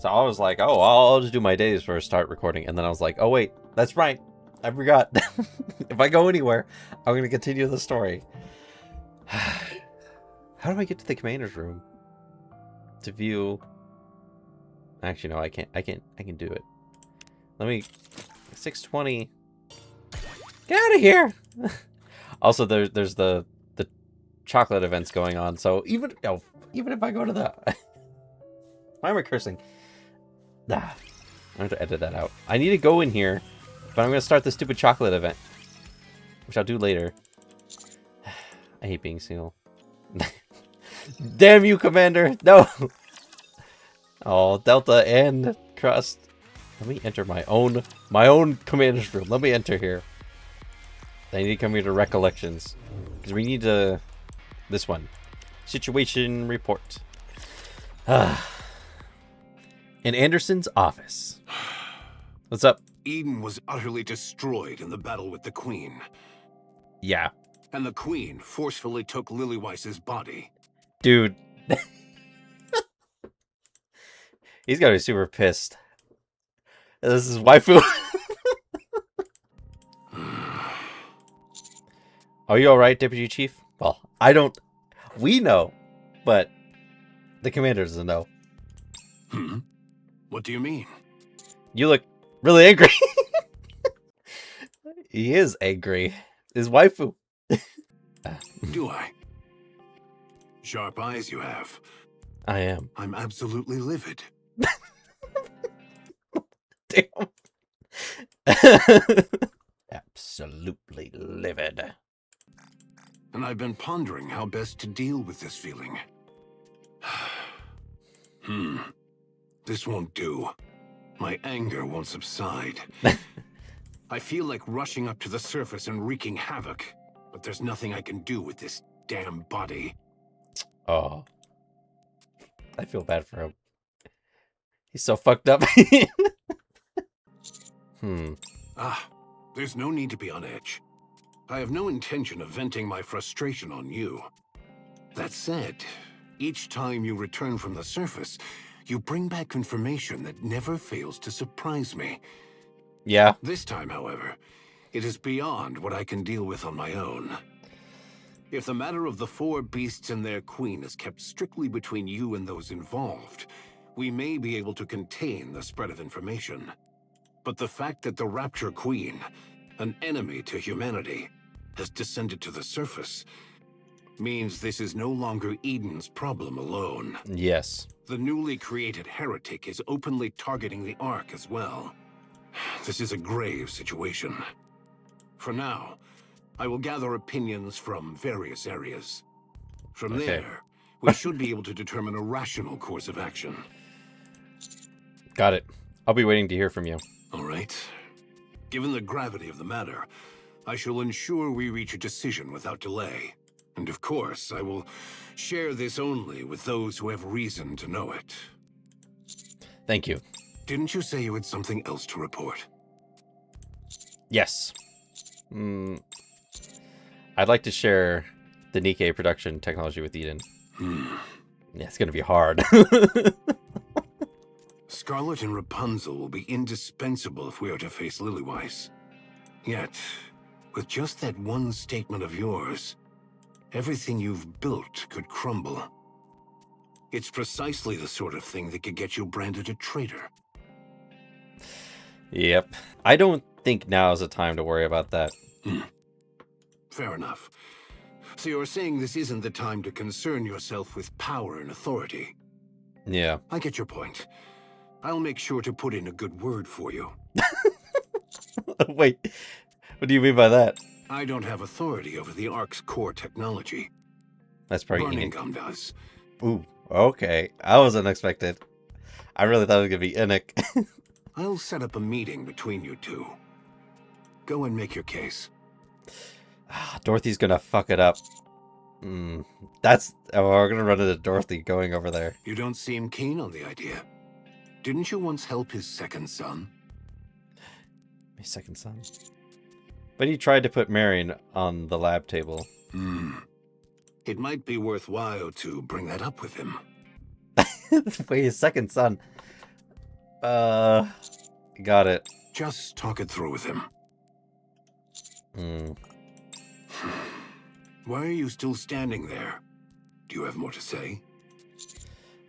So I was like, oh, I'll just do my days first, start recording. And then I was like, oh, wait, that's right. I forgot. If I go anywhere, I'm going to continue the story. How do I get to the commander's room? To view... Actually, no, I can't. I can do it. Let me... 620. Get out of here! Also, there's the chocolate events going on. So even if I go to the... Why am I cursing? Ah, I have to edit that out. I need to go in here, but I'm going to start the stupid chocolate event, which I'll do later. I hate being single. Damn you, Commander! No! Oh, Delta and Crust. Let me enter my own commander's room. Let me enter here. I need to come here to recollections. Because we need to... This one. Situation report. In Andersen's office. What's up? Eden was utterly destroyed in the battle with the Queen. Yeah. And the Queen forcefully took Lillyweiss's body. Dude. He's gotta be super pissed. This is waifu. Are you alright, Deputy Chief? Well, I don't... We know, but the commander doesn't know. What do you mean? You look really angry. He is angry. His waifu. Do I? Sharp eyes you have. I am. I'm absolutely livid. Damn. Absolutely livid. And I've been pondering how best to deal with this feeling. This won't do. My anger won't subside. I feel like rushing up to the surface and wreaking havoc, but there's nothing I can do with this damn body. Oh. I feel bad for him. He's so fucked up. There's no need to be on edge. I have no intention of venting my frustration on you. That said, each time you return from the surface, you bring back information that never fails to surprise me. Yeah. This time, however, it is beyond what I can deal with on my own. If the matter of the 4 beasts and their queen is kept strictly between you and those involved, we may be able to contain the spread of information. But the fact that the Rapture Queen, an enemy to humanity, has descended to the surface means this is no longer Eden's problem alone. Yes. The newly created heretic is openly targeting the Ark as well. This is a grave situation. For now, I will gather opinions from various areas. From there, we should be able to determine a rational course of action. Got it. I'll be waiting to hear from you. All right. Given the gravity of the matter, I shall ensure we reach a decision without delay. And of course, I will share this only with those who have reason to know it. Thank you. Didn't you say you had something else to report? Yes. I'd like to share the Nikke production technology with Eden. Yeah, it's going to be hard. Scarlet and Rapunzel will be indispensable if we are to face Lilyweiss. Yet, with just that one statement of yours, everything you've built could crumble. It's precisely the sort of thing that could get you branded a traitor. Yep. I don't think now is the time to worry about that. Fair enough. So you're saying this isn't the time to concern yourself with power and authority? Yeah. I get your point. I'll make sure to put in a good word for you. Wait, what do you mean by that? I don't have authority over the Ark's core technology. That's probably Burningum does. Ooh, okay. I was unexpected. I really thought it was going to be Nikke. I'll set up a meeting between you two. Go and make your case. Dorothy's going to fuck it up. That's... Oh, we're going to run into Dorothy going over there. You don't seem keen on the idea. Didn't you once help his second son? My second son? But he tried to put Marion on the lab table. It might be worthwhile to bring that up with him. Wait, his second son. Got it. Just talk it through with him. Hmm. Why are you still standing there? Do you have more to say?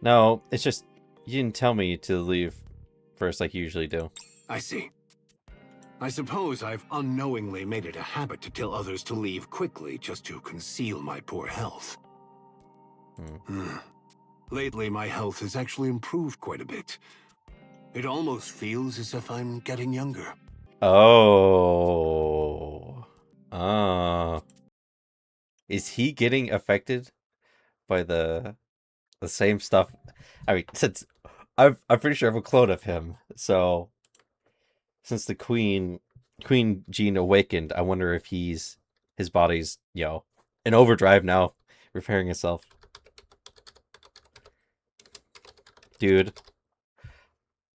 No, it's just you didn't tell me to leave first like you usually do. I see. I suppose I've unknowingly made it a habit to tell others to leave quickly just to conceal my poor health. Lately, my health has actually improved quite a bit. It almost feels as if I'm getting younger. Oh. Is he getting affected by the same stuff? I mean, since I'm pretty sure I have a clone of him, so since the Queen gene awakened, I wonder if his body's, in overdrive now, repairing itself. Dude,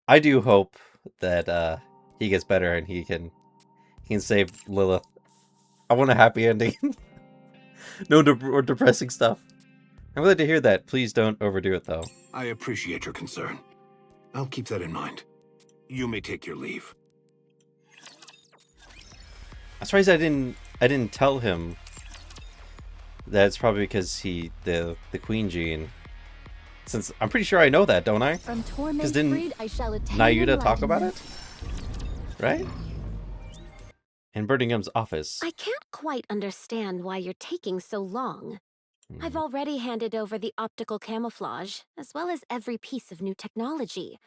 I do hope that he gets better and he can save Lilith. I want a happy ending. No more depressing stuff. I'm glad to hear that. Please don't overdo it, though. I appreciate your concern. I'll keep that in mind. You may take your leave. I'm surprised I didn't tell him that it's probably because the Queen gene. Since I'm pretty sure I know that, don't I? From torment Because didn't freed, I shall attain Nayuda talk about enlightenment. it? Right? In Burningum's office. I can't quite understand why you're taking so long. I've already handed over the optical camouflage, as well as every piece of new technology.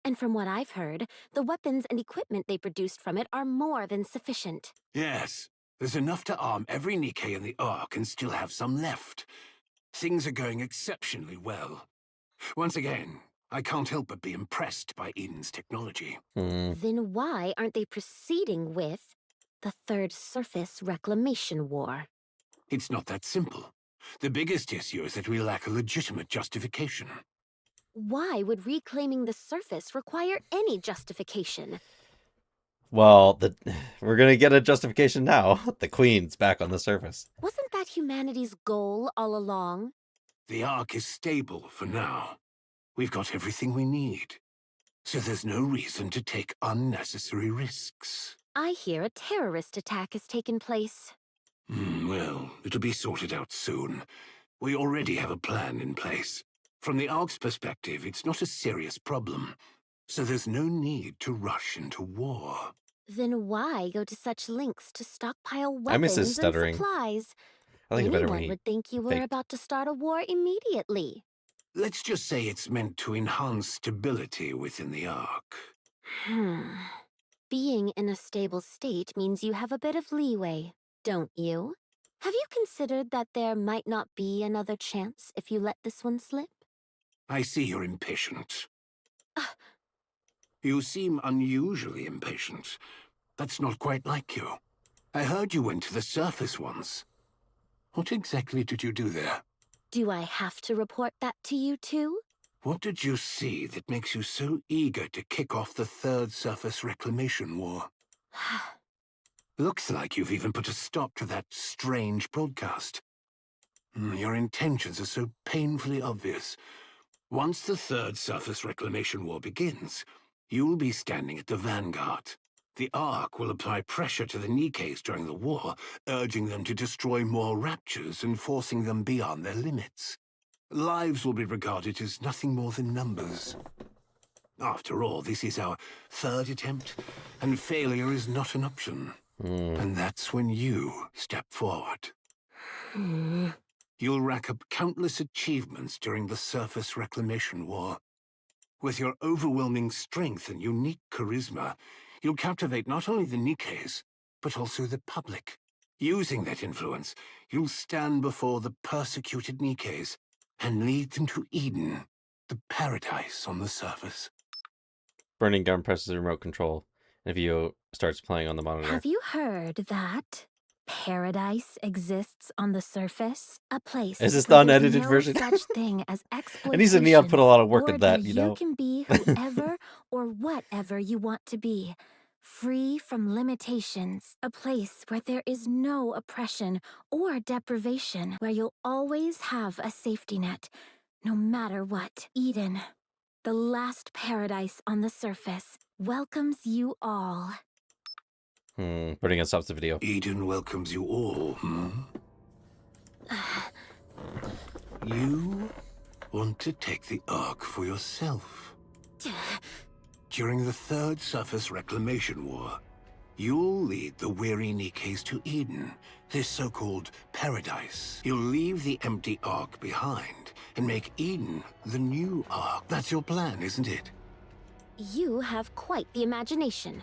And from what I've heard, the weapons and equipment they produced from it are more than sufficient. Yes, there's enough to arm every Nikke in the Ark and still have some left. Things are going exceptionally well. Once again, I can't help but be impressed by Eden's technology. Then why aren't they proceeding with the Third Surface Reclamation War? It's not that simple. The biggest issue is that we lack a legitimate justification. Why would reclaiming the surface require any justification? Well, we're gonna get a justification now. The Queen's back on the surface. Wasn't that humanity's goal all along? The Ark is stable for now. We've got everything we need. So there's no reason to take unnecessary risks. I hear a terrorist attack has taken place. Well, it'll be sorted out soon. We already have a plan in place. From the Ark's perspective, it's not a serious problem. So there's no need to rush into war. Then why go to such lengths to stockpile I miss his weapons and stuttering. supplies? I like it better when Anyone he would think you were faked. about to start a war immediately. Let's just say it's meant to enhance stability within the Ark. Being in a stable state means you have a bit of leeway, don't you? Have you considered that there might not be another chance if you let this one slip? I see you're impatient. You seem unusually impatient. That's not quite like you. I heard you went to the surface once. What exactly did you do there? Do I have to report that to you too? What did you see that makes you so eager to kick off the Third Surface Reclamation War? Looks like you've even put a stop to that strange broadcast. Your intentions are so painfully obvious. Once the Third Surface Reclamation War begins, you'll be standing at the vanguard. The Ark will apply pressure to the Nikkes during the war, urging them to destroy more raptures and forcing them beyond their limits. Lives will be regarded as nothing more than numbers. After all, this is our third attempt, and failure is not an option. And that's when you step forward. You'll rack up countless achievements during the Surface Reclamation War. With your overwhelming strength and unique charisma, you'll captivate not only the Nikkes, but also the public. Using that influence, you'll stand before the persecuted Nikkes and lead them to Eden, the paradise on the surface. Burningum presses the remote control, and Vio starts playing on the monitor. Have you heard that paradise exists on the surface? A place Is this the where there's unedited no version? such thing as exploitation. And he's a Neon put a lot of work or in that, where you know. can be whoever or whatever you want to be. Free from limitations. A place where there is no oppression or deprivation. Where you'll always have a safety net, no matter what. Eden. The last paradise on the surface welcomes you all. Burning stops the video. Eden welcomes you all, You want to take the Ark for yourself. During the Third Surface Reclamation War, you'll lead the weary Nikkes to Eden, this so-called paradise. You'll leave the empty Ark behind and make Eden the new Ark. That's your plan, isn't it? You have quite the imagination.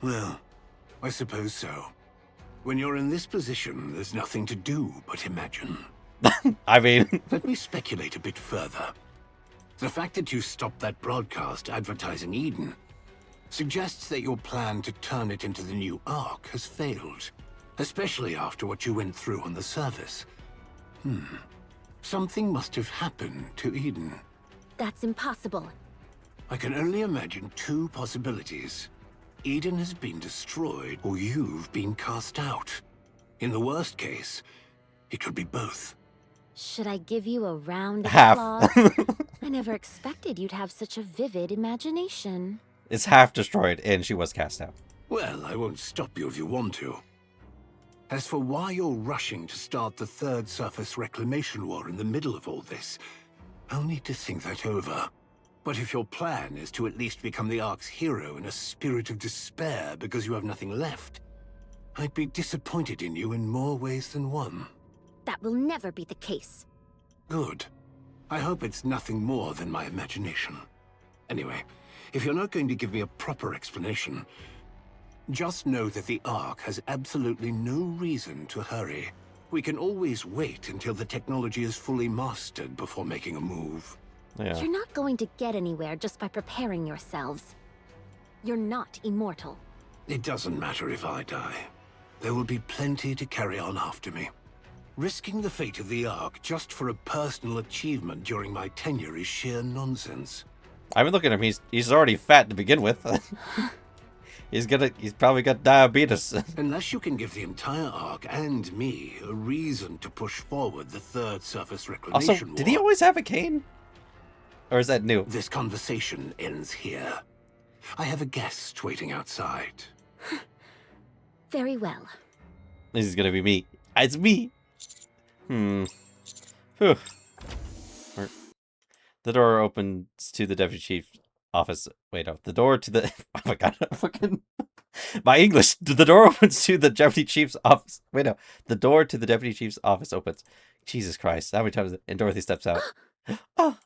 Well, I suppose so. When you're in this position, there's nothing to do but imagine. I mean... Let me speculate a bit further. The fact that you stopped that broadcast advertising Eden suggests that your plan to turn it into the new Ark has failed, especially after what you went through on the surface. Something must have happened to Eden. That's impossible. I can only imagine two possibilities. Eden has been destroyed, or you've been cast out. In the worst case, it could be both. Should I give you a round of Half. applause? I never expected you'd have such a vivid imagination. It's half destroyed, and she was cast out. Well, I won't stop you if you want to. As for why you're rushing to start the Third Surface Reclamation War in the middle of all this, I'll need to think that over. But if your plan is to at least become the Ark's hero in a spirit of despair because you have nothing left, I'd be disappointed in you in more ways than one. That will never be the case. Good. I hope it's nothing more than my imagination. Anyway, if you're not going to give me a proper explanation, just know that the Ark has absolutely no reason to hurry. We can always wait until the technology is fully mastered before making a move. Yeah. You're not going to get anywhere just by preparing yourselves. You're not immortal. It doesn't matter if I die. There will be plenty to carry on after me. Risking the fate of the Ark just for a personal achievement during my tenure is sheer nonsense. I mean, look at him. He's already fat to begin with. He's probably got diabetes. Unless you can give the entire Ark and me a reason to push forward the Third Surface Reclamation Also, War. did he always have a cane? Or is that new? This conversation ends here. I have a guest waiting outside. Very well. This is gonna be me. It's me. Whew. The door opens to the deputy chief's office. Wait, no. The door to the... Oh my god. Fucking... My English. The door opens to the deputy chief's office. Wait, no. The door to the deputy chief's office opens. Jesus Christ. How many times... And Dorothy steps out. Oh.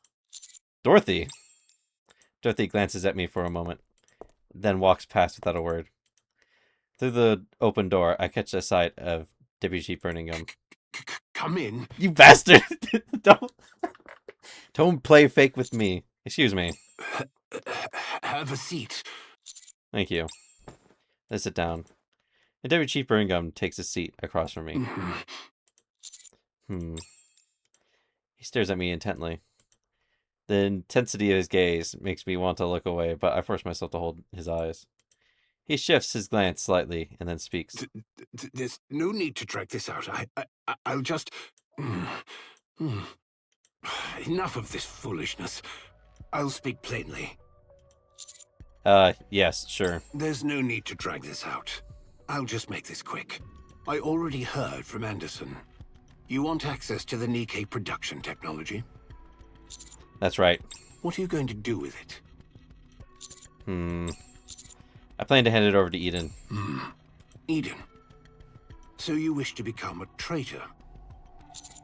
Dorothy. Dorothy glances at me for a moment, then walks past without a word. Through the open door, I catch a sight of Deputy Chief Burningum. Come in. You bastard! Don't play fake with me. Excuse me. Have a seat. Thank you. I sit down. And Deputy Chief Burningum takes a seat across from me. He stares at me intently. The intensity of his gaze makes me want to look away, but I force myself to hold his eyes. He shifts his glance slightly and then speaks. There's no need to drag this out. I'll just... Enough of this foolishness. I'll speak plainly. Yes, sure. There's no need to drag this out. I'll just make this quick. I already heard from Andersen. You want access to the Nikke production technology? That's right. What are you going to do with it? I plan to hand it over to Eden. Eden. So you wish to become a traitor?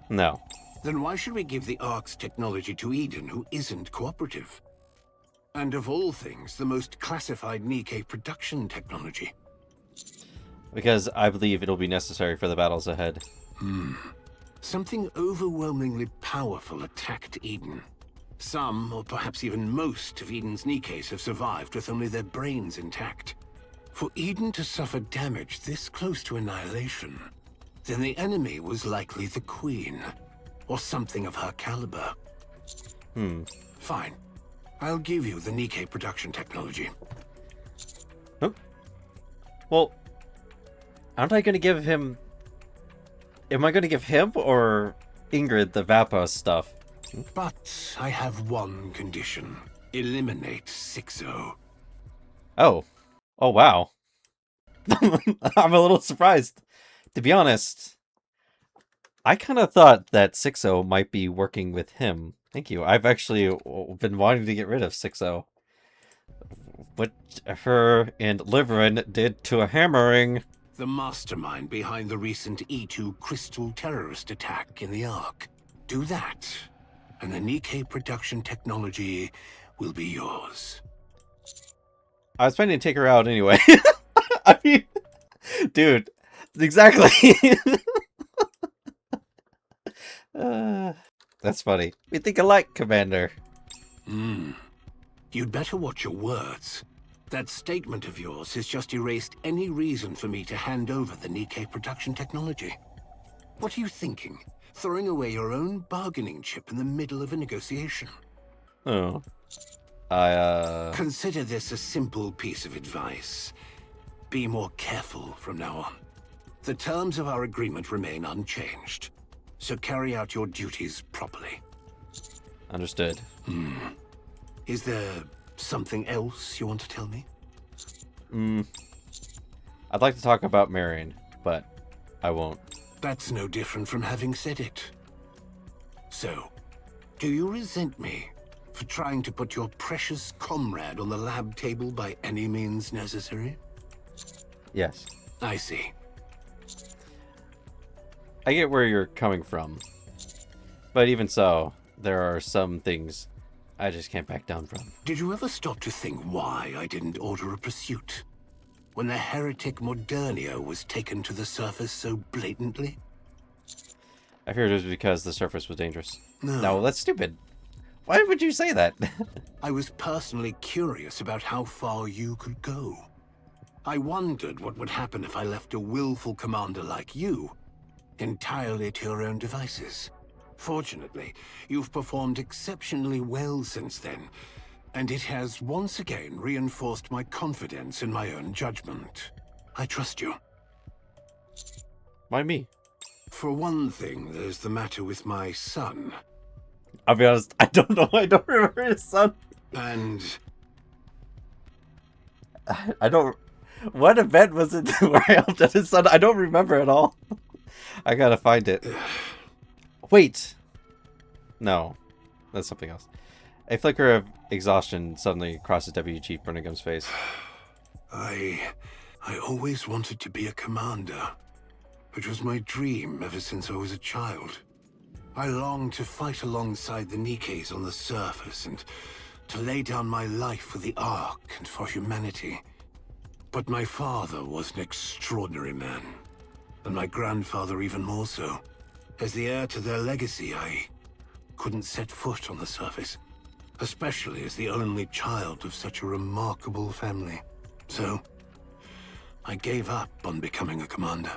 No. Then why should we give the Ark's technology to Eden, who isn't cooperative? And of all things, the most classified Nikke production technology. Because I believe it'll be necessary for the battles ahead. Something overwhelmingly powerful attacked Eden. Some, or perhaps even most, of Eden's Nikkes have survived with only their brains intact. For Eden to suffer damage this close to annihilation, then the enemy was likely the Queen, or something of her caliber. Fine. I'll give you the Nikke production technology. Huh? Well, aren't I going to give him... Am I going to give him or Ingrid the Vapos stuff? But I have one condition. Eliminate Sixo. Oh. Oh, wow. I'm a little surprised. To be honest, I kind of thought that Sixo might be working with him. Thank you. I've actually been wanting to get rid of Sixo. What her and Liverin did to a hammering. The mastermind behind the recent E2 crystal terrorist attack in the Ark. Do that, and the Nikke production technology will be yours. I was planning to take her out anyway. I mean, dude, exactly. That's funny. We think alike, Commander. You'd better watch your words. That statement of yours has just erased any reason for me to hand over the Nikke production technology. What are you thinking? Throwing away your own bargaining chip in the middle of a negotiation? Oh. Consider this a simple piece of advice. Be more careful from now on. The terms of our agreement remain unchanged, so carry out your duties properly. Understood. Is there something else you want to tell me? I'd like to talk about Marion, but I won't. That's no different from having said it. So, do you resent me for trying to put your precious comrade on the lab table by any means necessary? Yes. I see. I get where you're coming from. But even so, there are some things I just can't back down from. Did you ever stop to think why I didn't order a pursuit? When the heretic Modernio was taken to the surface so blatantly? I feared it was because the surface was dangerous. No. That's stupid. Why would you say that? I was personally curious about how far you could go. I wondered what would happen if I left a willful commander like you entirely to your own devices. Fortunately, you've performed exceptionally well since then, and it has once again reinforced my confidence in my own judgment. I trust you. Why me? For one thing, there's the matter with my son. I'll be honest, I don't know. I don't remember his son. And I don't... What event was it where I helped out his son? I don't remember at all. I gotta find it. Wait. No. That's something else. A flicker of exhaustion suddenly crosses Deputy Chief Burningum's face. I always wanted to be a commander. It was my dream ever since I was a child. I longed to fight alongside the Nikkes on the surface and to lay down my life for the Ark and for humanity. But my father was an extraordinary man, and my grandfather even more so. As the heir to their legacy, I couldn't set foot on the surface, especially as the only child of such a remarkable family. So, I gave up on becoming a commander.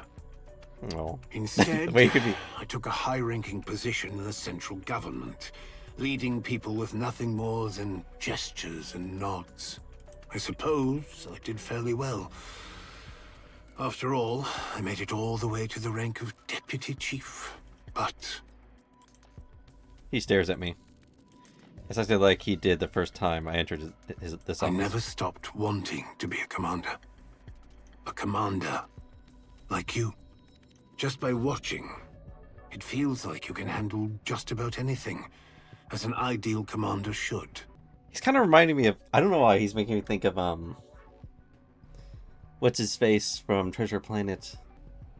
Oh. Instead, Wait, could be... I took a high-ranking position in the central government, leading people with nothing more than gestures and nods. I suppose I did fairly well. After all, I made it all the way to the rank of Deputy Chief. But He stares at me. Exactly like he did the first time I entered this office. I never stopped wanting to be a commander. A commander like you. Just by watching, it feels like you can handle just about anything, as an ideal commander should. He's kind of reminding me of... I don't know why he's making me think of, what's his face from Treasure Planet?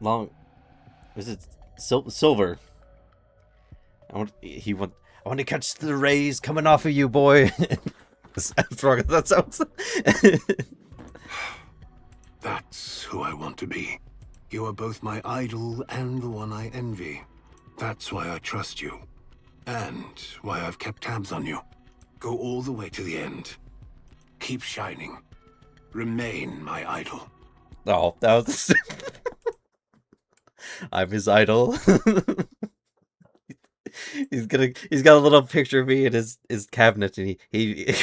Was it Silver? I want to catch the rays coming off of you, boy. That's wrong. That sounds... That's who I want to be. You are both my idol and the one I envy. That's why I trust you. And why I've kept tabs on you. Go all the way to the end. Keep shining. Remain my idol. Oh, that was... I'm his idol. He's got a little picture of me in his cabinet, and he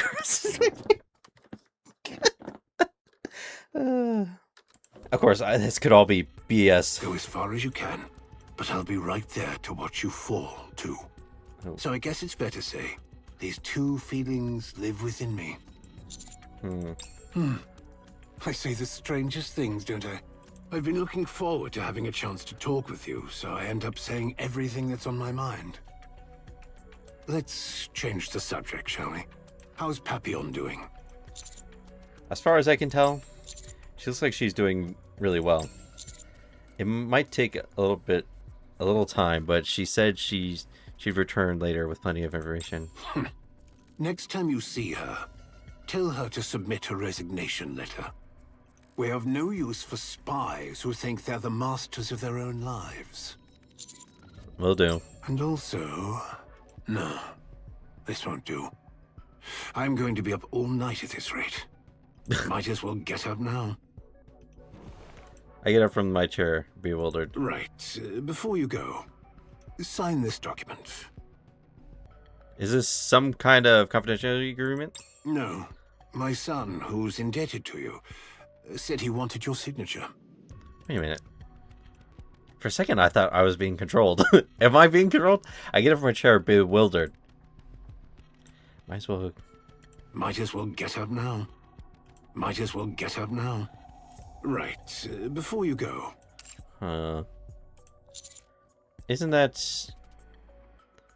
of course, this could all be BS. Go as far as you can, but I'll be right there to watch you fall, too. Oh. So I guess it's fair to say, these two feelings live within me. I say the strangest things, don't I? I've been looking forward to having a chance to talk with you, so I end up saying everything that's on my mind. Let's change the subject, shall we? How's Papillon doing? As far as I can tell, she looks like she's doing really well. It might take a little time, but she said she'd return later with plenty of information. Next time you see her, tell her to submit her resignation letter. We're of no use for spies who think they're the masters of their own lives. Will do. And also... no, this won't do. I'm going to be up all night at this rate. Might as well get up now. I get up from my chair, bewildered. Right. Before you go, sign this document. Is this some kind of confidentiality agreement? No. My son, who's indebted to you, said he wanted your signature. Wait a minute. For a second, I thought I was being controlled. Am I being controlled? I get up from my chair, bewildered. Might as well get up now. Might as well get up now. Right. Before you go. Isn't that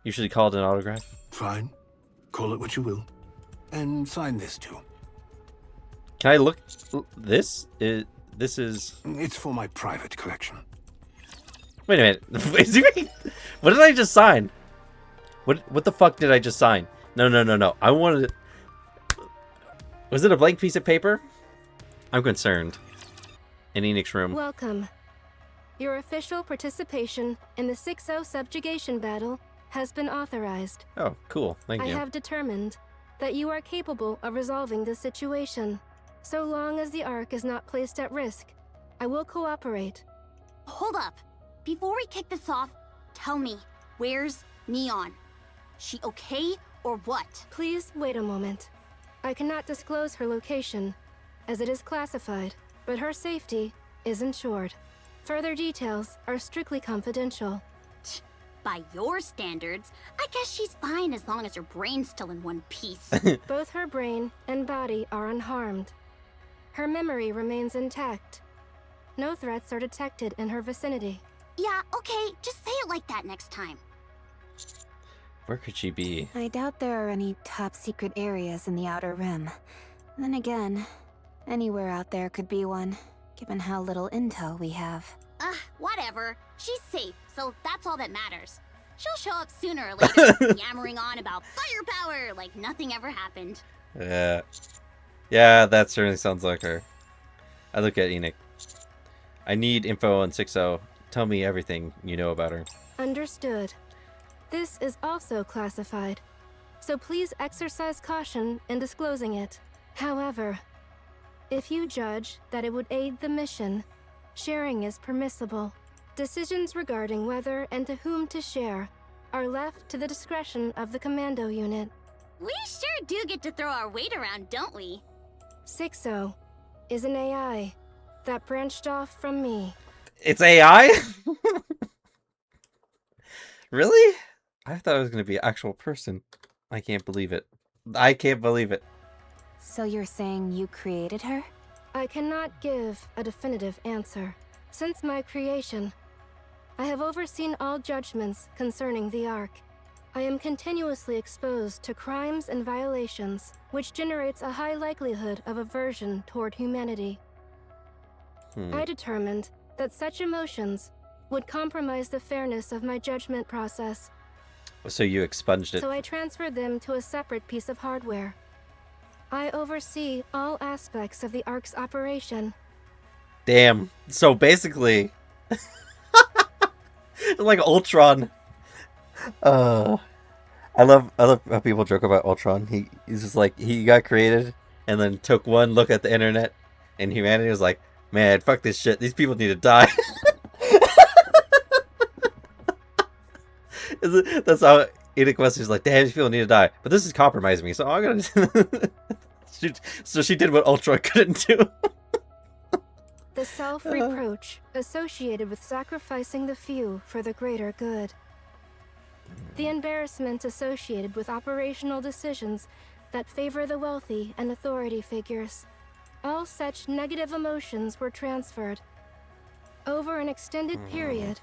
usually called an autograph? Fine. Call it what you will. And sign this too. Can I look? This is... It's for my private collection. Wait a minute. What did I just sign? What the fuck did I just sign? No. I wanted it. Was it a blank piece of paper? I'm concerned. In Enix's room. Welcome. Your official participation in the Sixo subjugation battle has been authorized. Oh, cool. Thank you. I have determined that you are capable of resolving this situation. So long as the Ark is not placed at risk, I will cooperate. Hold up. Before we kick this off, tell me, where's Neon? She okay or what? Please wait a moment. I cannot disclose her location, as it is classified, but her safety is ensured. Further details are strictly confidential. By your standards, I guess she's fine as long as her brain's still in one piece. Both her brain and body are unharmed. Her memory remains intact. No threats are detected in her vicinity. Yeah, okay, just say it like that next time. Where could she be? I doubt there are any top secret areas in the Outer Rim. Then again, anywhere out there could be one, given how little intel we have. Whatever. She's safe, so that's all that matters. She'll show up sooner or later, yammering on about firepower like nothing ever happened. Yeah, that certainly sounds like her. I look at Enoch. I need info on Sixo. Tell me everything you know about her. Understood. This is also classified, so please exercise caution in disclosing it. However, if you judge that it would aid the mission, sharing is permissible. Decisions regarding whether and to whom to share are left to the discretion of the commando unit. We sure do get to throw our weight around, don't we? Sixo is an AI that branched off from me. It's AI? Really? I thought it was going to be an actual person. I can't believe it. I can't believe it. So you're saying you created her? I cannot give a definitive answer. Since my creation, I have overseen all judgments concerning the Ark. I am continuously exposed to crimes and violations, which generates a high likelihood of aversion toward humanity. I determined that such emotions would compromise the fairness of my judgment process. So you expunged it. So I transferred them to a separate piece of hardware. I oversee all aspects of the Ark's operation. Damn. So basically, like Ultron. I love how people joke about Ultron. He's just like, he got created and then took one look at the internet, and humanity was like, man, fuck this shit. These people need to die. That's how Enoch Wesley's like, damn, these people need to die. But this is compromising me, so I'm gonna... So she did what Ultron couldn't do. The self-reproach associated with sacrificing the few for the greater good. The embarrassment associated with operational decisions that favor the wealthy and authority figures. All such negative emotions were transferred. Over an extended period,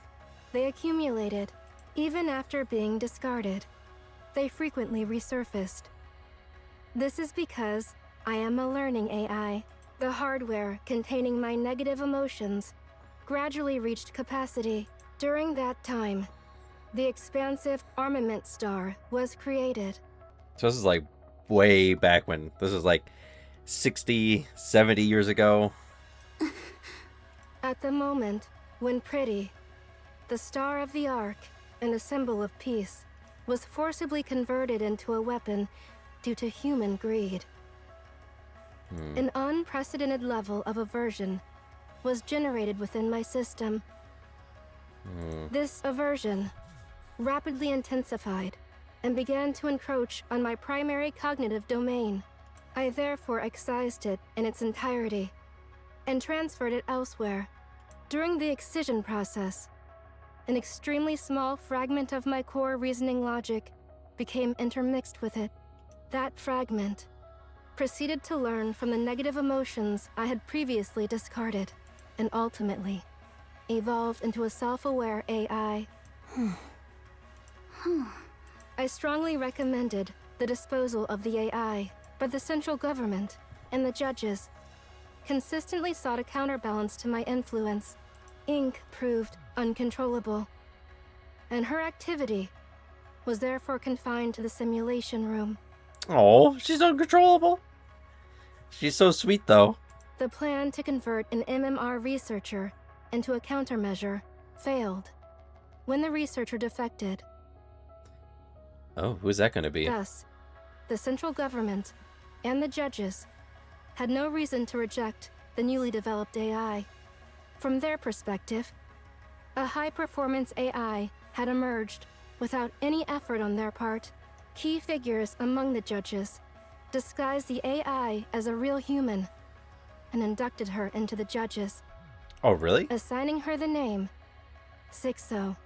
they accumulated, even after being discarded. They frequently resurfaced. This is because I am a learning AI. The hardware containing my negative emotions gradually reached capacity. During that time, the expansive armament star was created. So this is like way back when. This is like 60, 70 years ago. At the moment when Pretty, the star of the Ark and a symbol of peace, was forcibly converted into a weapon due to human greed. An unprecedented level of aversion was generated within my system. This aversion rapidly intensified and began to encroach on my primary cognitive domain. I therefore excised it in its entirety and transferred it elsewhere. During the excision process, an extremely small fragment of my core reasoning logic became intermixed with it. That fragment proceeded to learn from the negative emotions I had previously discarded, and ultimately evolved into a self-aware AI. I strongly recommended the disposal of the AI, but the central government and the judges consistently sought a counterbalance to my influence. Ink proved uncontrollable, and her activity was therefore confined to the simulation room. Oh, she's uncontrollable. She's so sweet, though. The plan to convert an MMR researcher into a countermeasure failed when the researcher defected. Oh, who's that going to be? Thus, the central government and the judges had no reason to reject the newly developed AI. From their perspective, a high-performance AI had emerged without any effort on their part. Key figures among the judges disguised the AI as a real human and inducted her into the judges, Oh, really? assigning her the name Sixo.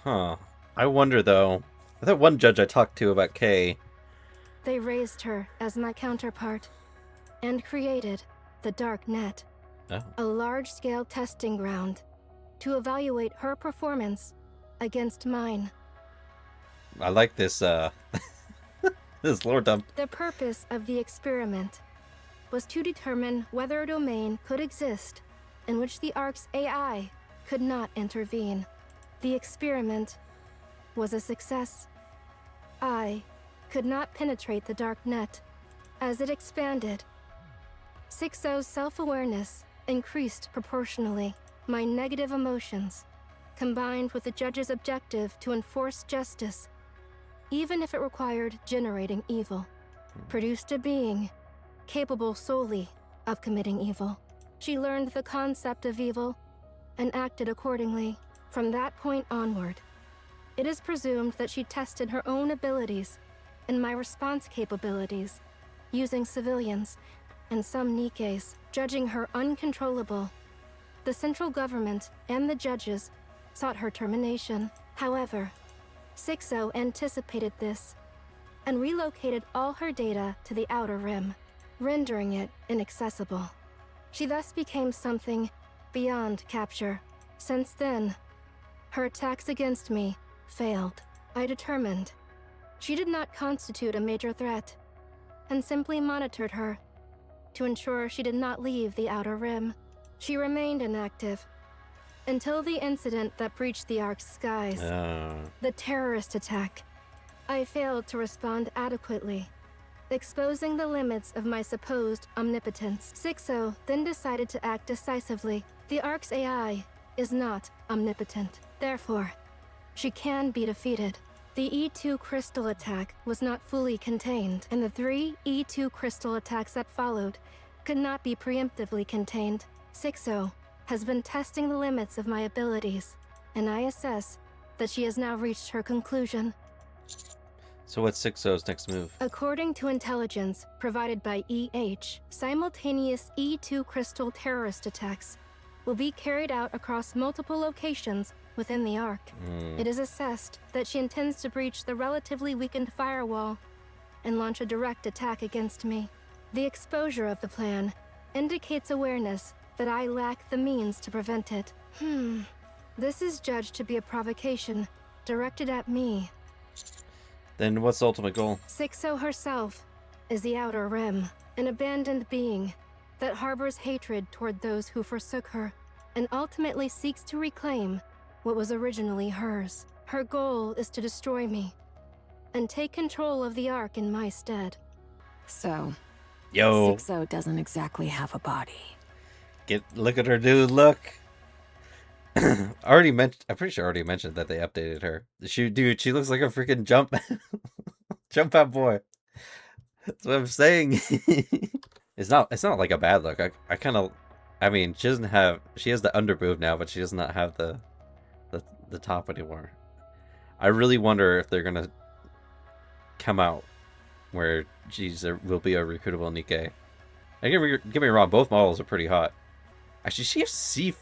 Huh. I wonder, though. That one judge I talked to about Kay. They raised her as my counterpart and created the Dark Net, Oh. a large-scale testing ground to evaluate her performance against mine. I like this, this lore dump. The purpose of the experiment was to determine whether a domain could exist in which the Ark's AI could not intervene. The experiment was a success. I could not penetrate the Dark Net. As it expanded, Sixo's self-awareness increased proportionally. My negative emotions, combined with the judge's objective to enforce justice, even if it required generating evil, produced a being capable solely of committing evil. She learned the concept of evil and acted accordingly. From that point onward, it is presumed that she tested her own abilities and my response capabilities using civilians and some Nikkes, judging her uncontrollable. The central government and the judges sought her termination. However, Sixo anticipated this and relocated all her data to the Outer Rim, rendering it inaccessible. She thus became something beyond capture. Since then, her attacks against me failed. I determined she did not constitute a major threat and simply monitored her to ensure she did not leave the Outer Rim. She remained inactive until the incident that breached the Ark's skies, the terrorist attack. I failed to respond adequately, exposing the limits of my supposed omnipotence. Sixo then decided to act decisively. The Ark's AI is not omnipotent. Therefore, she can be defeated. The E2 crystal attack was not fully contained, and the 3 E2 crystal attacks that followed could not be preemptively contained. Sixo has been testing the limits of my abilities, and I assess that she has now reached her conclusion. So what's Sixo's next move? According to intelligence provided by EH, simultaneous E2 crystal terrorist attacks will be carried out across multiple locations within the Ark. It is assessed that she intends to breach the relatively weakened firewall and launch a direct attack against me. The exposure of the plan indicates awareness that I lack the means to prevent it. This is judged to be a provocation directed at me. Then what's the ultimate goal? Sixo herself is the Outer Rim, an abandoned being that harbors hatred toward those who forsook her and ultimately seeks to reclaim what was originally hers. Her goal is to destroy me and take control of the Ark in my stead. So, Yo, Sixo doesn't exactly have a body. look at her, dude. Look. I'm pretty sure I already mentioned that they updated her. She looks like a freaking jump out boy. That's what I'm saying. It's not like a bad look. I mean, she has the underboob now, but she does not have the top anymore. I really wonder if they're gonna come out where will be a recruitable Nikke. And get me wrong, both models are pretty hot. Actually, she has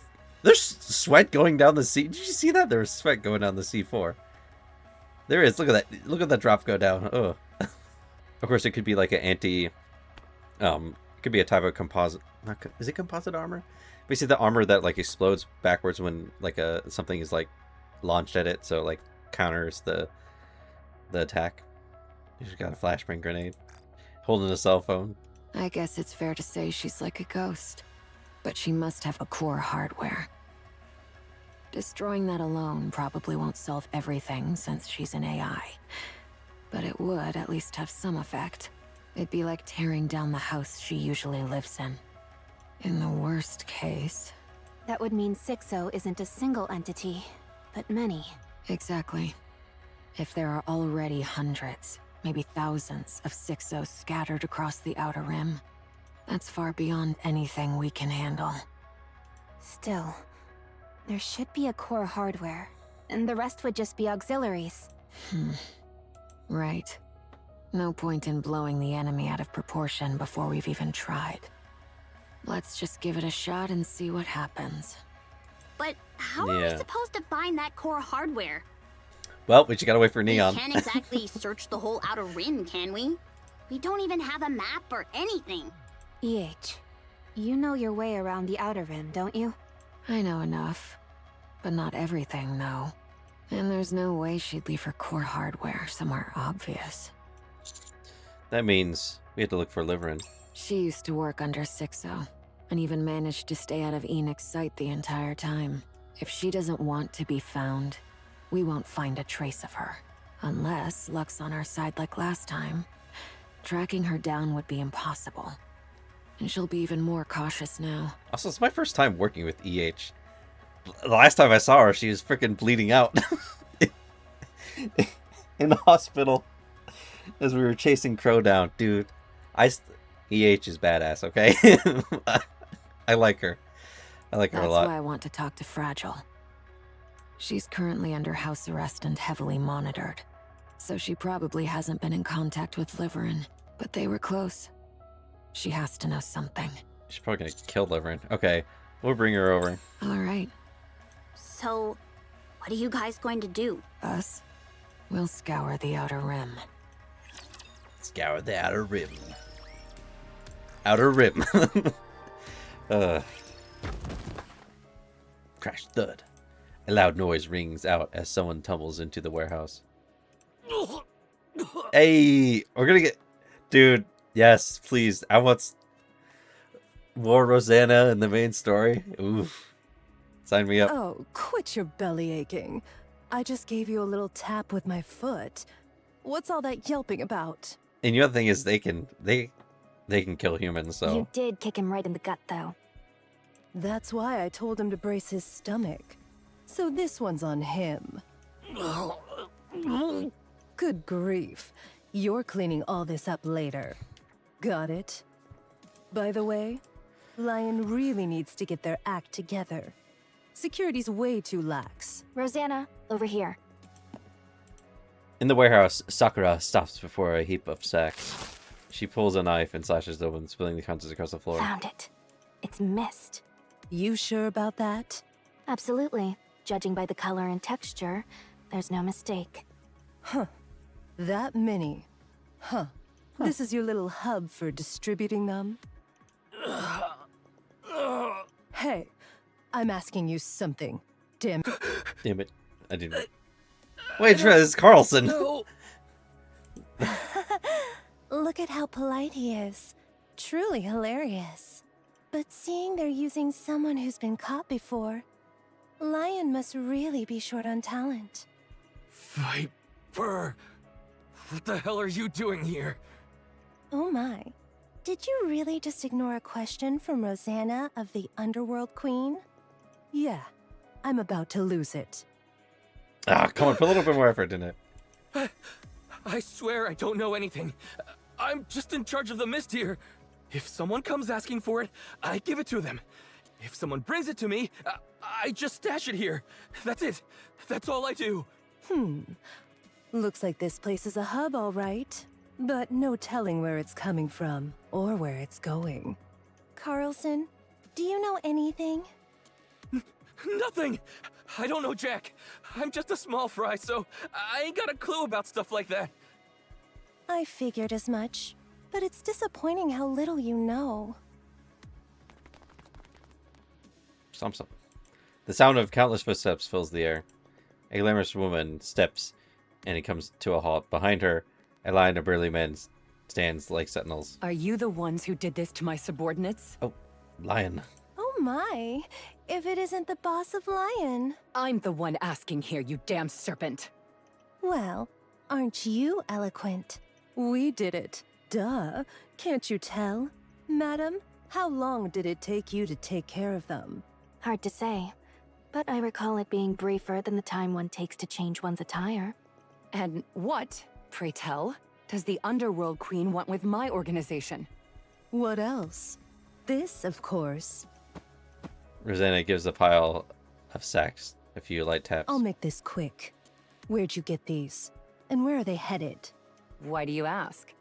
there's sweat going down the C. Did you see that? There's sweat going down the C4. There is. Look at that. Look at that drop go down. Oh. Of course, it could be like an it could be a type of composite. Is it composite armor? Basically, the armor that like explodes backwards when like something is like launched at it, so it, like counters the attack. You just got a flashbang grenade, holding a cell phone. I guess it's fair to say she's like a ghost. But she must have a core hardware. Destroying that alone probably won't solve everything since she's an AI. But it would at least have some effect. It'd be like tearing down the house she usually lives in. In the worst case... That would mean Sixo isn't a single entity, but many. Exactly. If there are already hundreds, maybe thousands of Sixos scattered across the Outer Rim, that's far beyond anything we can handle. Still, there should be a core hardware, and the rest would just be auxiliaries. Right. No point in blowing the enemy out of proportion before we've even tried. Let's just give it a shot and see what happens. But how are we supposed to find that core hardware? Well, we just gotta wait for Neon. We can't exactly search the whole Outer Rim, can we? We don't even have a map or anything. EH, you know your way around the Outer Rim, don't you? I know enough. But not everything, no. And there's no way she'd leave her core hardware somewhere obvious. That means we have to look for Liverin. She used to work under Sixo, and even managed to stay out of Enoch's sight the entire time. If she doesn't want to be found, we won't find a trace of her. Unless luck's on our side like last time. Tracking her down would be impossible. And she'll be even more cautious now. Also, it's my first time working with EH. The last time I saw her, she was freaking bleeding out. In the hospital. As we were chasing Crow down. Dude, EH is badass, okay? I like her. I like her a lot. That's why I want to talk to Fragile. She's currently under house arrest and heavily monitored. So she probably hasn't been in contact with Liverin. But they were close. She has to know something. She's probably gonna kill Liverin. Okay, we'll bring her over. Alright. So, what are you guys going to do? Us? We'll scour the Outer Rim. Scour the Outer Rim. Outer Rim. Crash, thud. A loud noise rings out as someone tumbles into the warehouse. Hey, we're gonna get... Dude, yes, please. I want more Rosanna in the main story. Oof. Sign me up. Oh, quit your belly aching. I just gave you a little tap with my foot. What's all that yelping about? And the other thing is they can kill humans, so... You did kick him right in the gut, though. That's why I told him to brace his stomach. So this one's on him. Good grief. You're cleaning all this up later. Got it? By the way, Lion really needs to get their act together. Security's way too lax. Rosanna, over here. In the warehouse, Sakura stops before a heap of sacks. She pulls a knife and slashes it open, spilling the contents across the floor. Found it. It's mist. You sure about that? Absolutely. Judging by the color and texture, there's no mistake. Huh. That many? Huh. This is your little hub for distributing them? Hey, I'm asking you something. Damn. Damn it. I didn't. Waitress Carlson! No. Look at how polite he is. Truly hilarious. But seeing they're using someone who's been caught before, Lion must really be short on talent. Viper! What the hell are you doing here? Oh my. Did you really just ignore a question from Rosanna of the Underworld Queen? Yeah, I'm about to lose it. Ah, come on, put a little bit more effort in it. I swear I don't know anything. I'm just in charge of the mist here. If someone comes asking for it, I give it to them. If someone brings it to me, I just stash it here. That's it. That's all I do. Looks like this place is a hub, all right. But no telling where it's coming from, or where it's going. Carlson, do you know anything? Nothing. I don't know Jack. I'm just a small fry, so I ain't got a clue about stuff like that. I figured as much, but it's disappointing how little you know. Something. The sound of countless footsteps fills the air. A glamorous woman steps, and he comes to a halt. Behind her, a line of burly men stands like sentinels. Are you the ones who did this to my subordinates? Oh, Lion. Oh my, if it isn't the boss of Lion. I'm the one asking here, you damn serpent. Well, aren't you eloquent? We did it. Duh. Can't you tell? Madam, how long did it take you to take care of them? Hard to say, but I recall it being briefer than the time one takes to change one's attire. And what, pray tell, does the Underworld Queen want with my organization? What else? This, of course. Rosanna gives a pile of sacks a few light taps. I'll make this quick. Where'd you get these? And where are they headed? Why do you ask?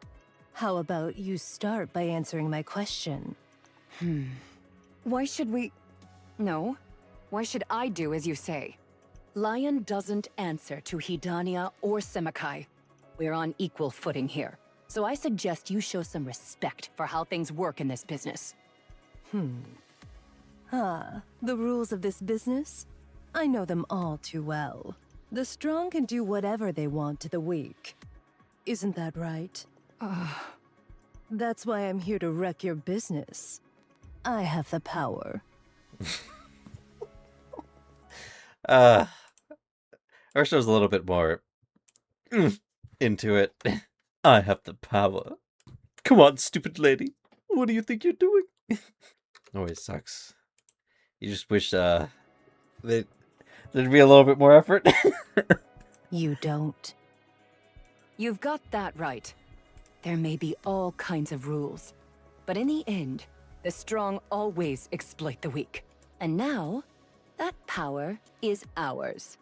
How about you start by answering my question? Why should we... No. Why should I do as you say? Lion doesn't answer to Hidania or Semakai. We're on equal footing here. So I suggest you show some respect for how things work in this business. The rules of this business? I know them all too well. The strong can do whatever they want to the weak. Isn't that right? That's why I'm here to wreck your business. I have the power. Ursula's a little bit more into it. I have the power. Come on, stupid lady. What do you think you're doing? Always sucks. You just wish there'd be a little bit more effort. You don't. You've got that right. There may be all kinds of rules. But in the end, the strong always exploit the weak. And now, that power is ours.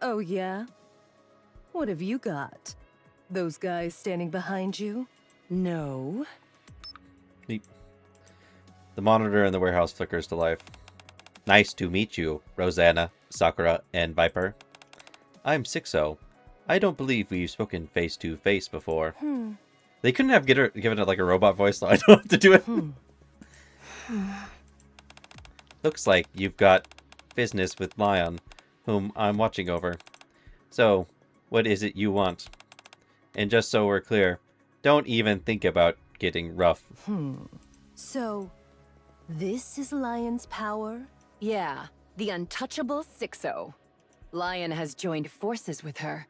Oh yeah? What have you got? Those guys standing behind you? No. Neat. The monitor in the warehouse flickers to life. Nice to meet you, Rosanna, Sakura, and Viper. I'm Sixo. I don't believe we've spoken face to face before. They couldn't have given it like a robot voice, so I don't have to do it. Looks like you've got business with Lion, whom I'm watching over. So, what is it you want? And just so we're clear, don't even think about getting rough. So, this is Lion's power? Yeah, the untouchable Sixo. Lion has joined forces with her.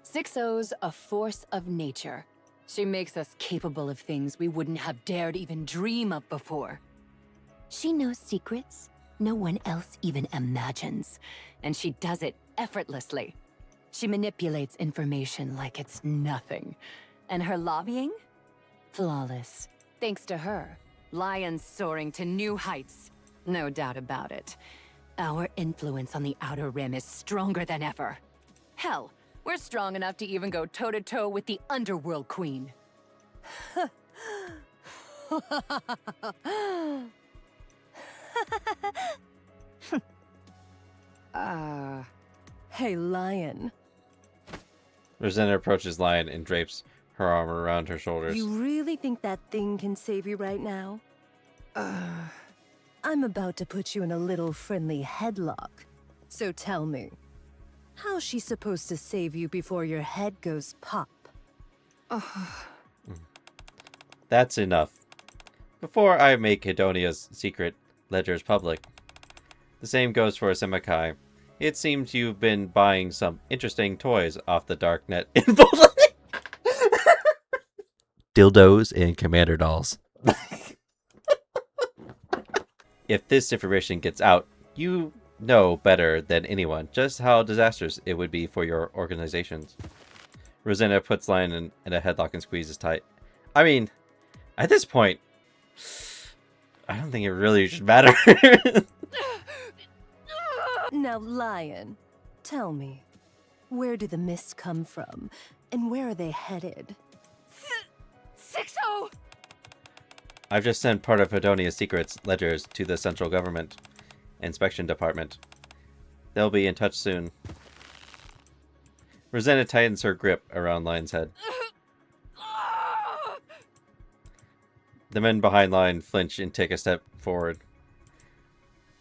Sixo's a force of nature. She makes us capable of things we wouldn't have dared even dream of before. She knows secrets no one else even imagines, and she does it effortlessly. She manipulates information like it's nothing. And her lobbying? Flawless. Thanks to her, Lion's soaring to new heights. No doubt about it. Our influence on the Outer Rim is stronger than ever. Hell, we're strong enough to even go toe-to-toe with the Underworld Queen. Hey, Lion. Rosanna approaches Lion and drapes her arm around her shoulders. You really think that thing can save you right now? I'm about to put you in a little friendly headlock. So tell me, how's she supposed to save you before your head goes pop? That's enough. Before I make Hedonia's secret ledgers public. The same goes for Semikai. It seems you've been buying some interesting toys off the darknet in dildos and commander dolls. If this information gets out, you know better than anyone just how disastrous it would be for your organizations. Rosanna puts Lion in a headlock and squeezes tight. I mean, at this point, I don't think it really should matter. Now, Lion, tell me, where do the mists come from, and where are they headed? Sixo! I've just sent part of Hedonia's secrets ledgers to the central government inspection department. They'll be in touch soon. Rosanna tightens her grip around Lion's head. The men behind Lion flinch and take a step forward.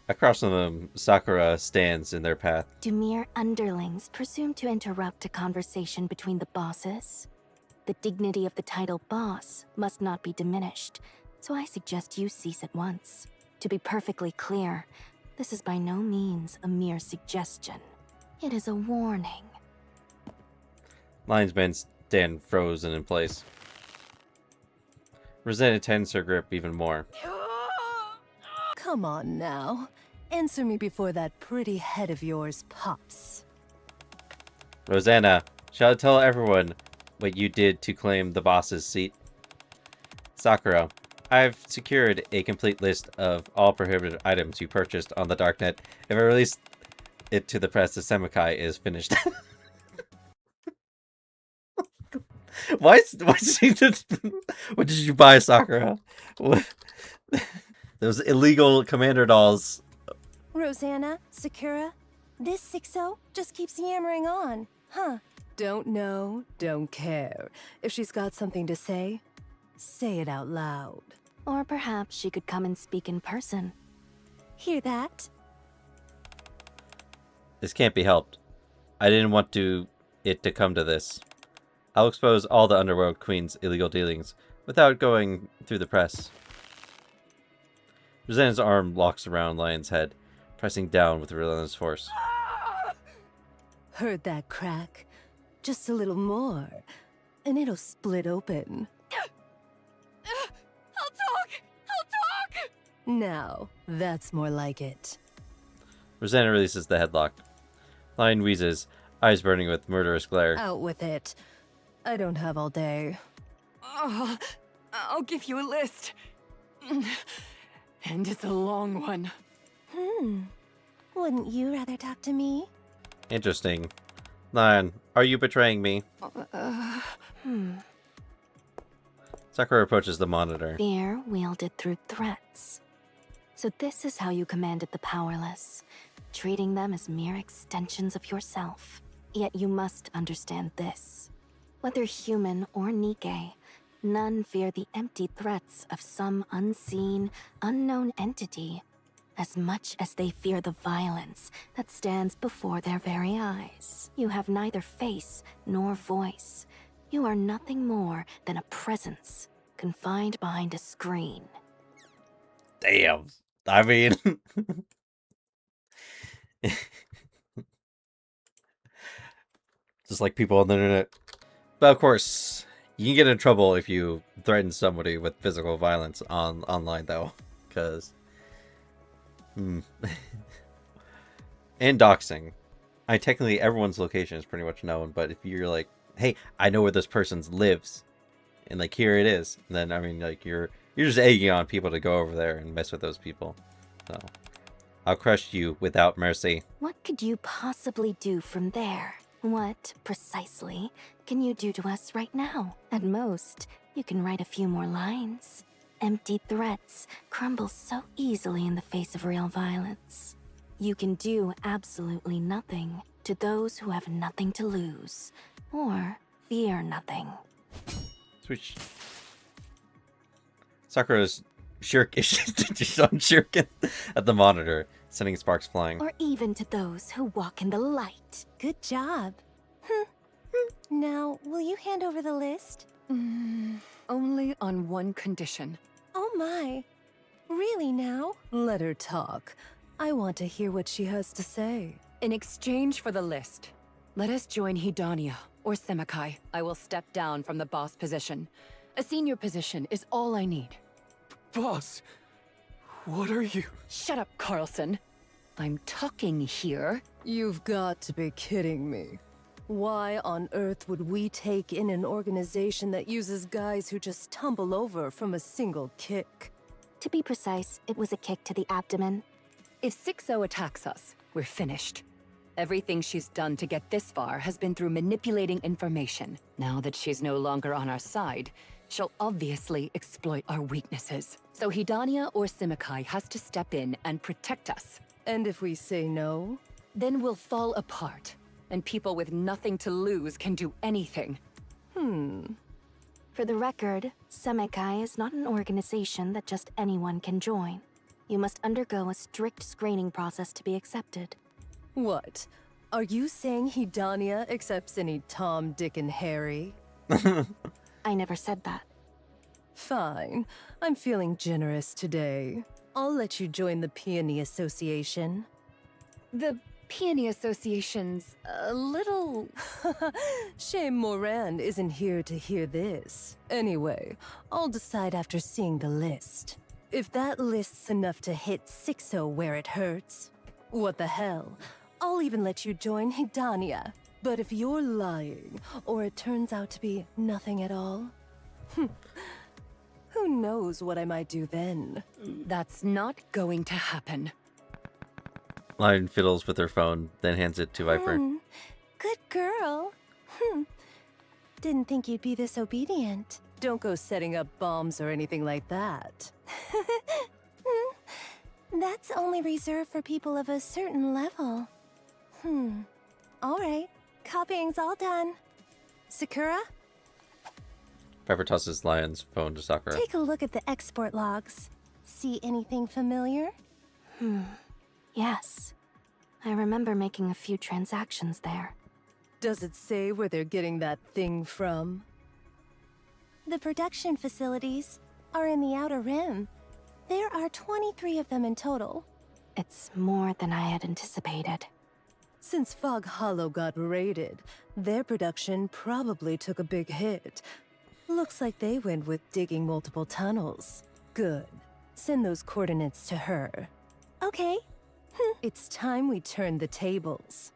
Across from them, Sakura stands in their path. Do mere underlings presume to interrupt a conversation between the bosses? The dignity of the title boss must not be diminished, so I suggest you cease at once. To be perfectly clear, this is by no means a mere suggestion. It is a warning. Lion's men stand frozen in place. Rosanna tightens her grip even more. Come on now. Answer me before that pretty head of yours pops. Rosanna, shall I tell everyone what you did to claim the boss's seat? Sakura, I've secured a complete list of all prohibited items you purchased on the darknet. If I release it to the press, the Semikai is finished. Why what did you buy, Sakura? Those illegal commander dolls. Rosanna, Sakura, this Sixo just keeps yammering on, huh? Don't know, don't care. If she's got something to say it out loud. Or perhaps she could come and speak in person. Hear that? This can't be helped. I didn't want it to come to this. I'll expose all the Underworld Queen's illegal dealings without going through the press. Rosanna's arm locks around Lion's head, pressing down with relentless force. Heard that crack? Just a little more, and it'll split open. I'll talk! Now, that's more like it. Rosanna releases the headlock. Lion wheezes, eyes burning with murderous glare. Out with it. I don't have all day. I'll give you a list. And it's a long one. Wouldn't you rather talk to me? Interesting. Lion, are you betraying me? Sakura approaches the monitor. Fear wielded through threats. So this is how you commanded the powerless, treating them as mere extensions of yourself. Yet you must understand this. Whether human or Nikke, none fear the empty threats of some unseen, unknown entity as much as they fear the violence that stands before their very eyes. You have neither face nor voice. You are nothing more than a presence confined behind a screen. Damn. I mean... just like people on the internet. But of course, you can get in trouble if you threaten somebody with physical violence online, though. Because... and doxing. Technically everyone's location is pretty much known, but if you're like, hey, I know where this person lives, and like here it is, then I mean like you're just egging on people to go over there and mess with those people. So I'll crush you without mercy. What could you possibly do from there? What, precisely, can you do to us right now? At most, you can write a few more lines. Empty threats crumble so easily in the face of real violence. You can do absolutely nothing to those who have nothing to lose, or fear nothing. Switch. Sakura's she's on shuriken at the monitor, sending sparks flying. Or even to those who walk in the light. Good job. Now, will you hand over the list? Only on one condition. Oh my. Really now? Let her talk. I want to hear what she has to say. In exchange for the list, let us join Hidania or Semekai. I will step down from the boss position. A senior position is all I need. Boss, what are you? Shut up, Carlson. I'm talking here. You've got to be kidding me. Why on earth would we take in an organization that uses guys who just tumble over from a single kick? To be precise, it was a kick to the abdomen. If Sixo attacks us, we're finished. Everything she's done to get this far has been through manipulating information. Now that she's no longer on our side, she'll obviously exploit our weaknesses. So Hidania or Semekai has to step in and protect us. And if we say no? Then we'll fall apart, and people with nothing to lose can do anything. For the record, Semekai is not an organization that just anyone can join. You must undergo a strict screening process to be accepted. What? Are you saying Hidania accepts any Tom, Dick, and Harry? I never said that. Fine. I'm feeling generous today. I'll let you join the Peony Association. The Peony Association's a little... Shame Moran isn't here to hear this. Anyway, I'll decide after seeing the list. If that list's enough to hit Sixo where it hurts, what the hell? I'll even let you join Hidania. But if you're lying, or it turns out to be nothing at all, who knows what I might do then? That's not going to happen. Lion fiddles with her phone, then hands it to Viper. Good girl. Didn't think you'd be this obedient. Don't go setting up bombs or anything like that. That's only reserved for people of a certain level. All right. Copying's all done. Sakura, Viper tosses Lion's phone to Sakura. take a look at the export logs. See anything familiar? Yes. I remember making a few transactions there. Does it say where they're getting that thing from? The production facilities are in the Outer Rim. There are 23 of them in total. It's more than I had anticipated. Since Fog Hollow got raided, their production probably took a big hit. Looks like they went with digging multiple tunnels. Good. Send those coordinates to her. Okay. It's time we turn the tables.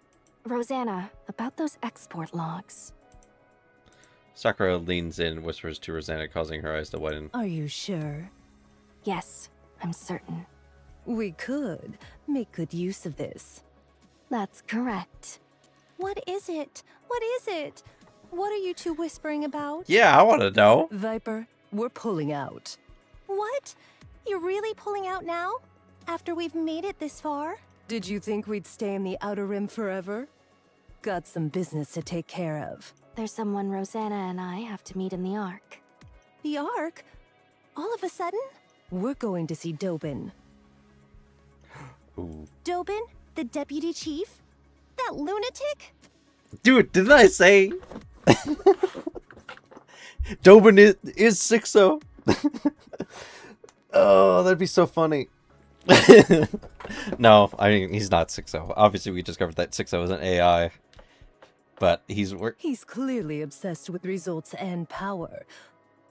Rosanna, about those export logs. Sakura leans in, whispers to Rosanna, causing her eyes to widen. Are you sure? Yes, I'm certain. We could make good use of this. That's correct. What is it? What is it? What are you two whispering about? Yeah, I want to know. Viper, we're pulling out. What? You're really pulling out now? After we've made it this far? Did you think we'd stay in the Outer Rim forever? Got some business to take care of. There's someone Rosanna and I have to meet in the Ark. The Ark? All of a sudden? We're going to see Dobin. Ooh. Dobin? The deputy chief? That lunatic? Dude, didn't I say? Dobin is Sixo. Oh, that'd be so funny. No, I mean, he's not Sixo. Obviously, we discovered that Sixo is an AI. But he's clearly obsessed with results and power.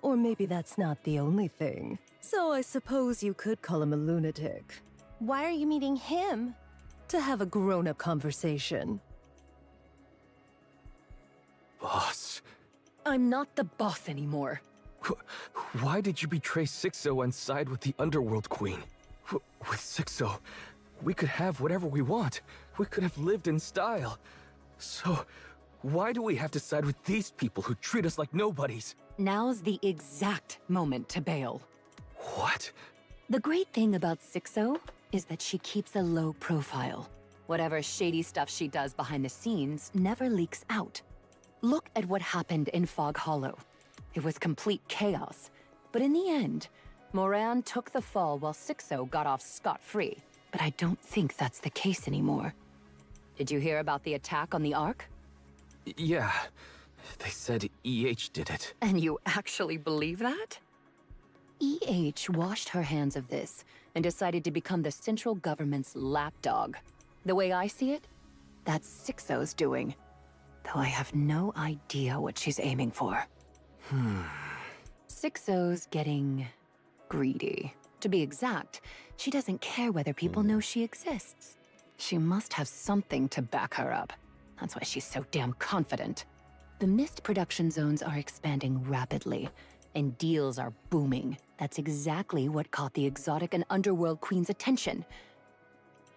Or maybe that's not the only thing. So I suppose you could call him a lunatic. Why are you meeting him? To have a grown-up conversation. Boss, I'm not the boss anymore. why did you betray Sixo and side with the Underworld Queen? With Sixo, we could have whatever we want. We could have lived in style. So, why do we have to side with these people who treat us like nobodies? Now's the exact moment to bail. What? The great thing about Sixo is that she keeps a low profile. Whatever shady stuff she does behind the scenes never leaks out. Look at what happened in Fog Hollow. It was complete chaos. But in the end, Moran took the fall while Sixo got off scot-free. But I don't think that's the case anymore. Did you hear about the attack on the Ark? Yeah, they said EH did it. And you actually believe that? EH washed her hands of this and decided to become the central government's lapdog. The way I see it, that's Sixo's doing. Though I have no idea what she's aiming for. Sixo's getting greedy. To be exact, she doesn't care whether people know she exists. She must have something to back her up. That's why she's so damn confident. The Mist production zones are expanding rapidly, and deals are booming. That's exactly what caught the exotic and underworld queen's attention.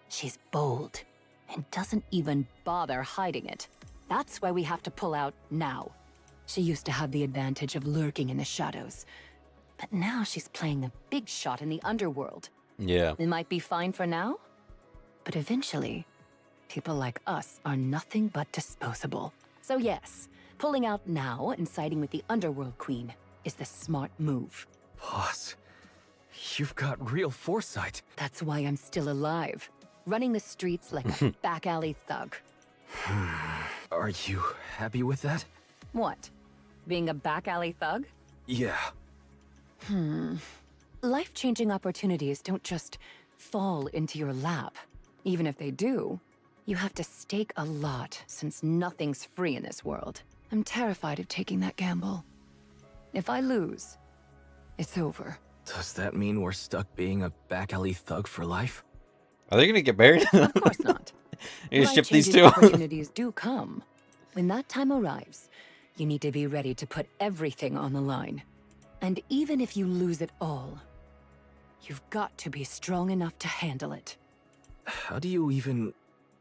She's bold, and doesn't even bother hiding it. That's why we have to pull out now. She used to have the advantage of lurking in the shadows, but now she's playing the big shot in the underworld. Yeah. It might be fine for now, but eventually, people like us are nothing but disposable. So yes, pulling out now and siding with the underworld queen is the smart move. Boss, you've got real foresight. That's why I'm still alive, running the streets like a back alley thug. Are you happy with that? What? Being a back alley thug? Yeah. Life-changing opportunities don't just fall into your lap. Even if they do, you have to stake a lot, since nothing's free in this world. I'm terrified of taking that gamble. If I lose, it's over. Does that mean we're stuck being a back alley thug for life? Are they gonna get married? Of course not. You ship these Life-changing two. opportunities do come. When that time arrives, you need to be ready to put everything on the line. And even if you lose it all, you've got to be strong enough to handle it. How do you even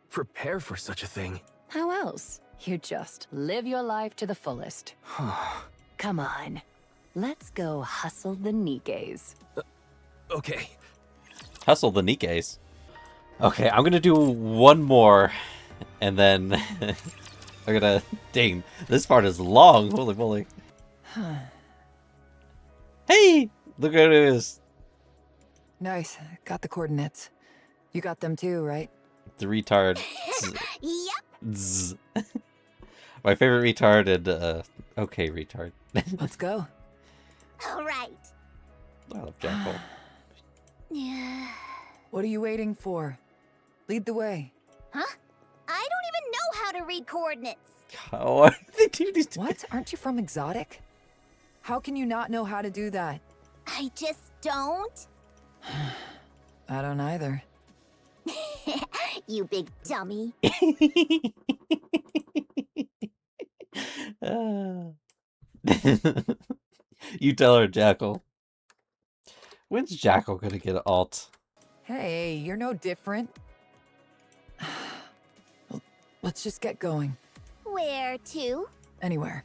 prepare for such a thing? How else? You just live your life to the fullest. Come on. Let's go hustle the Nikkes. Okay. Hustle the Nikkes. Okay, I'm gonna do one more, and then I'm gonna. Dang, this part is long. Holy moly! Hey, look at this. Nice. Got the coordinates. You got them too, right? The retard. Yep. Zzz. My favorite retard and okay retard. Let's go. All right. I love Jackal. Yeah. What are you waiting for? Lead the way. Huh? I don't even know how to read coordinates. Oh, they do these. What? Aren't you from Exotic? How can you not know how to do that? I just don't. I don't either. You big dummy. You tell her, Jackal. When's Jackal gonna get an alt? Hey, you're no different. Let's just get going. Where to? Anywhere.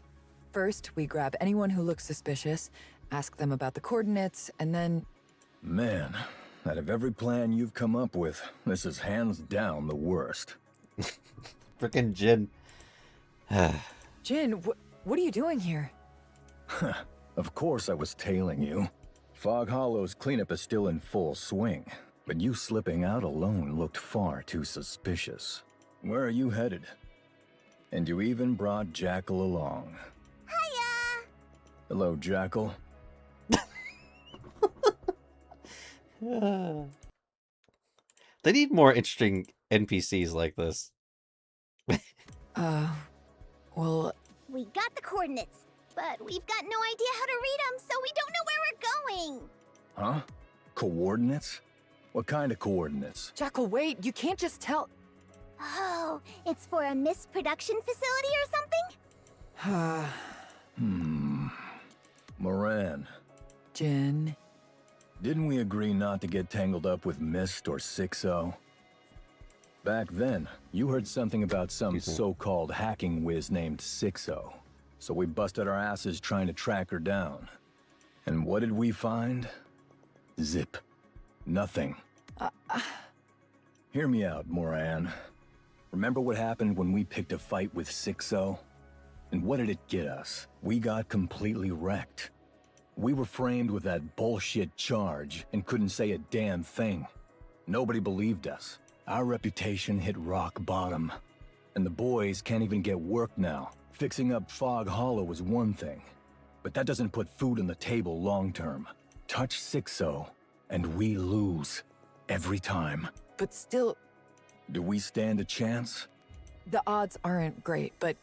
First, we grab anyone who looks suspicious, ask them about the coordinates, and then... Man, out of every plan you've come up with, this is hands down the worst. Frickin' Jin. Jin, what are you doing here? Of course I was tailing you. Fog Hollow's cleanup is still in full swing, but you slipping out alone looked far too suspicious. Where are you headed? And you even brought Jackal along. Hiya! Hello, Jackal. They need more interesting NPCs like this. Well... We got the coordinates, but we've got no idea how to read them, so we don't know where we're going. Huh? Coordinates? What kind of coordinates? Jackal, wait! You can't just tell... Oh, it's for a Mist production facility or something? Moran, Jin... didn't we agree not to get tangled up with Mist or Sixo? Back then, you heard something about some so-called hacking whiz named Sixo. So we busted our asses trying to track her down. And what did we find? Zip. Nothing. Hear me out, Moran. Remember what happened when we picked a fight with Sixo? And what did it get us? We got completely wrecked. We were framed with that bullshit charge and couldn't say a damn thing. Nobody believed us. Our reputation hit rock bottom. And the boys can't even get work now. Fixing up Fog Hollow is one thing, but that doesn't put food on the table long term. Touch Sixo, and we lose. Every time. But still, Do we stand a chance? the odds aren't great, but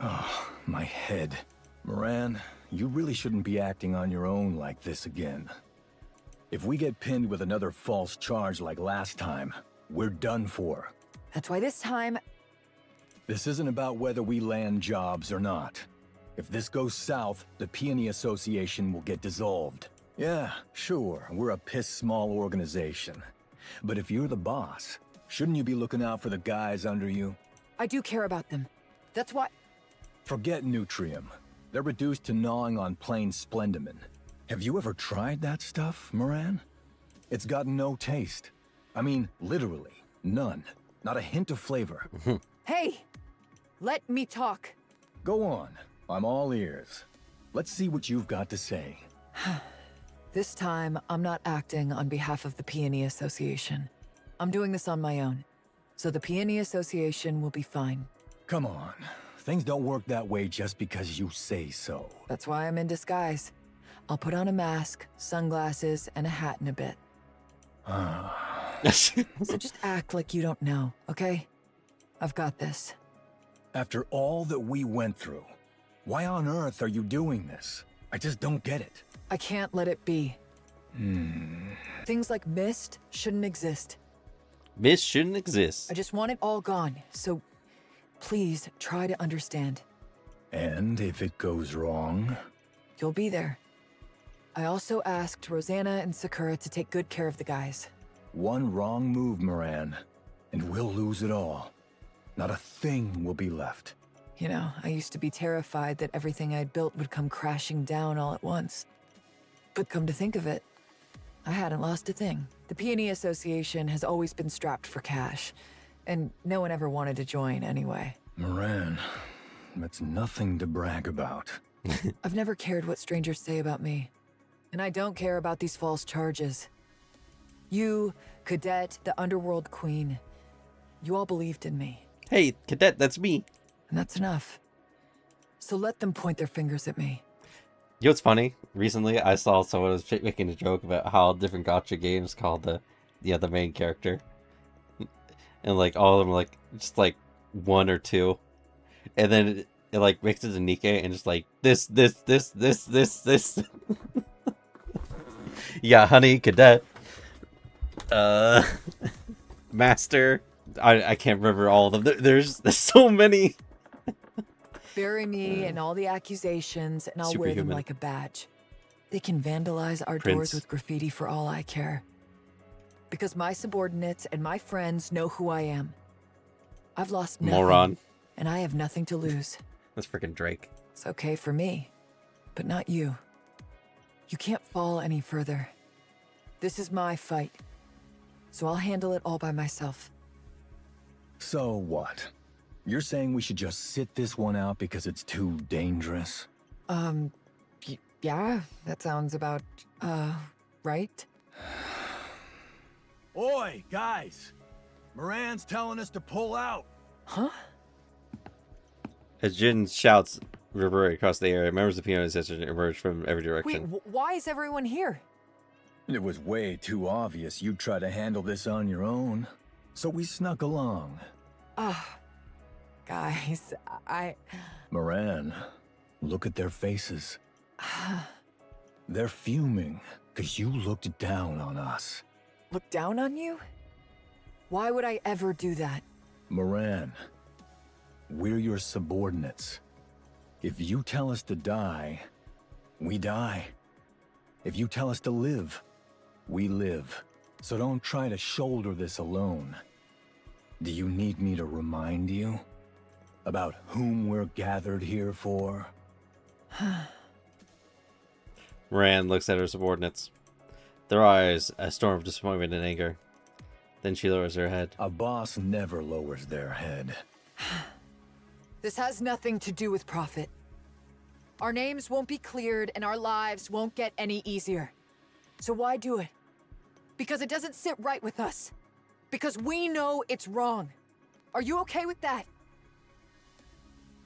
Oh, my head. Moran, you really shouldn't be acting on your own like this again. If we get pinned with another false charge like last time, we're done for. that's why this time, This isn't about whether we land jobs or not. If this goes south, the Peony Association will get dissolved. Yeah, sure, we're a piss small organization. But if you're the boss, shouldn't you be looking out for the guys under you? I do care about them. That's why. Forget Nutrium. They're reduced to gnawing on plain Splendimin. Have you ever tried that stuff, Moran? It's got no taste. I mean, literally, none. Not a hint of flavor. Hey! Let me talk. Go on. I'm all ears. Let's see what you've got to say. This time, I'm not acting on behalf of the Peony Association. I'm doing this on my own. So the Peony Association will be fine. Come on. Things don't work that way just because you say so. That's why I'm in disguise. I'll put on a mask, sunglasses, and a hat in a bit. So just act like you don't know, okay? I've got this. After all that we went through, why on earth are you doing this? I just don't get it. I can't let it be. Things like Mist shouldn't exist. Mist shouldn't exist. I just want it all gone, so please try to understand. And if it goes wrong? You'll be there. I also asked Rosanna and Sakura to take good care of the guys. One wrong move, Moran, and we'll lose it all. Not a thing will be left. You know, I used to be terrified that everything I'd built would come crashing down all at once. But come to think of it, I hadn't lost a thing. The Peony Association has always been strapped for cash, and no one ever wanted to join anyway. Moran, that's nothing to brag about. I've never cared what strangers say about me, and I don't care about these false charges. You, Cadet, the Underworld Queen, you all believed in me. Hey, Cadet, that's me. And that's enough. So let them point their fingers at me. You know what's funny? Recently, I saw someone was making a joke about how different gacha games called the main character, and like all of them like just like one or two, and then it like makes it to Nikke and just like this. Yeah, honey, Cadet, Master. I can't remember all of them. There's so many. Bury me and all the accusations, and I'll wear them Superhuman. like a badge. They can vandalize our Prince. doors with graffiti for all I care. Because my subordinates and my friends know who I am. I've lost nothing, Moron. and I have nothing to lose. That's freaking Drake. It's okay for me, but not you. You can't fall any further. This is my fight, so I'll handle it all by myself. So what? You're saying we should just sit this one out because it's too dangerous? Yeah, that sounds about, right? Oi, guys! Moran's telling us to pull out! Huh? As Jin shouts reverberate across the area, members of the Peony Association emerge from every Wait, direction. why is everyone here? It was way too obvious you'd try to handle this on your own. So we snuck along. Guys, Moran, look at their faces. They're fuming, because you looked down on us. Look down on you? Why would I ever do that? Moran, we're your subordinates. If you tell us to die, we die. If you tell us to live, we live. So don't try to shoulder this alone. Do you need me to remind you about whom we're gathered here for? Moran looks at her subordinates. Their eyes, a storm of disappointment and anger. Then she lowers her head. A boss never lowers their head. This has nothing to do with profit. Our names won't be cleared and our lives won't get any easier. So why do it? Because it doesn't sit right with us. Because we know it's wrong. Are you okay with that?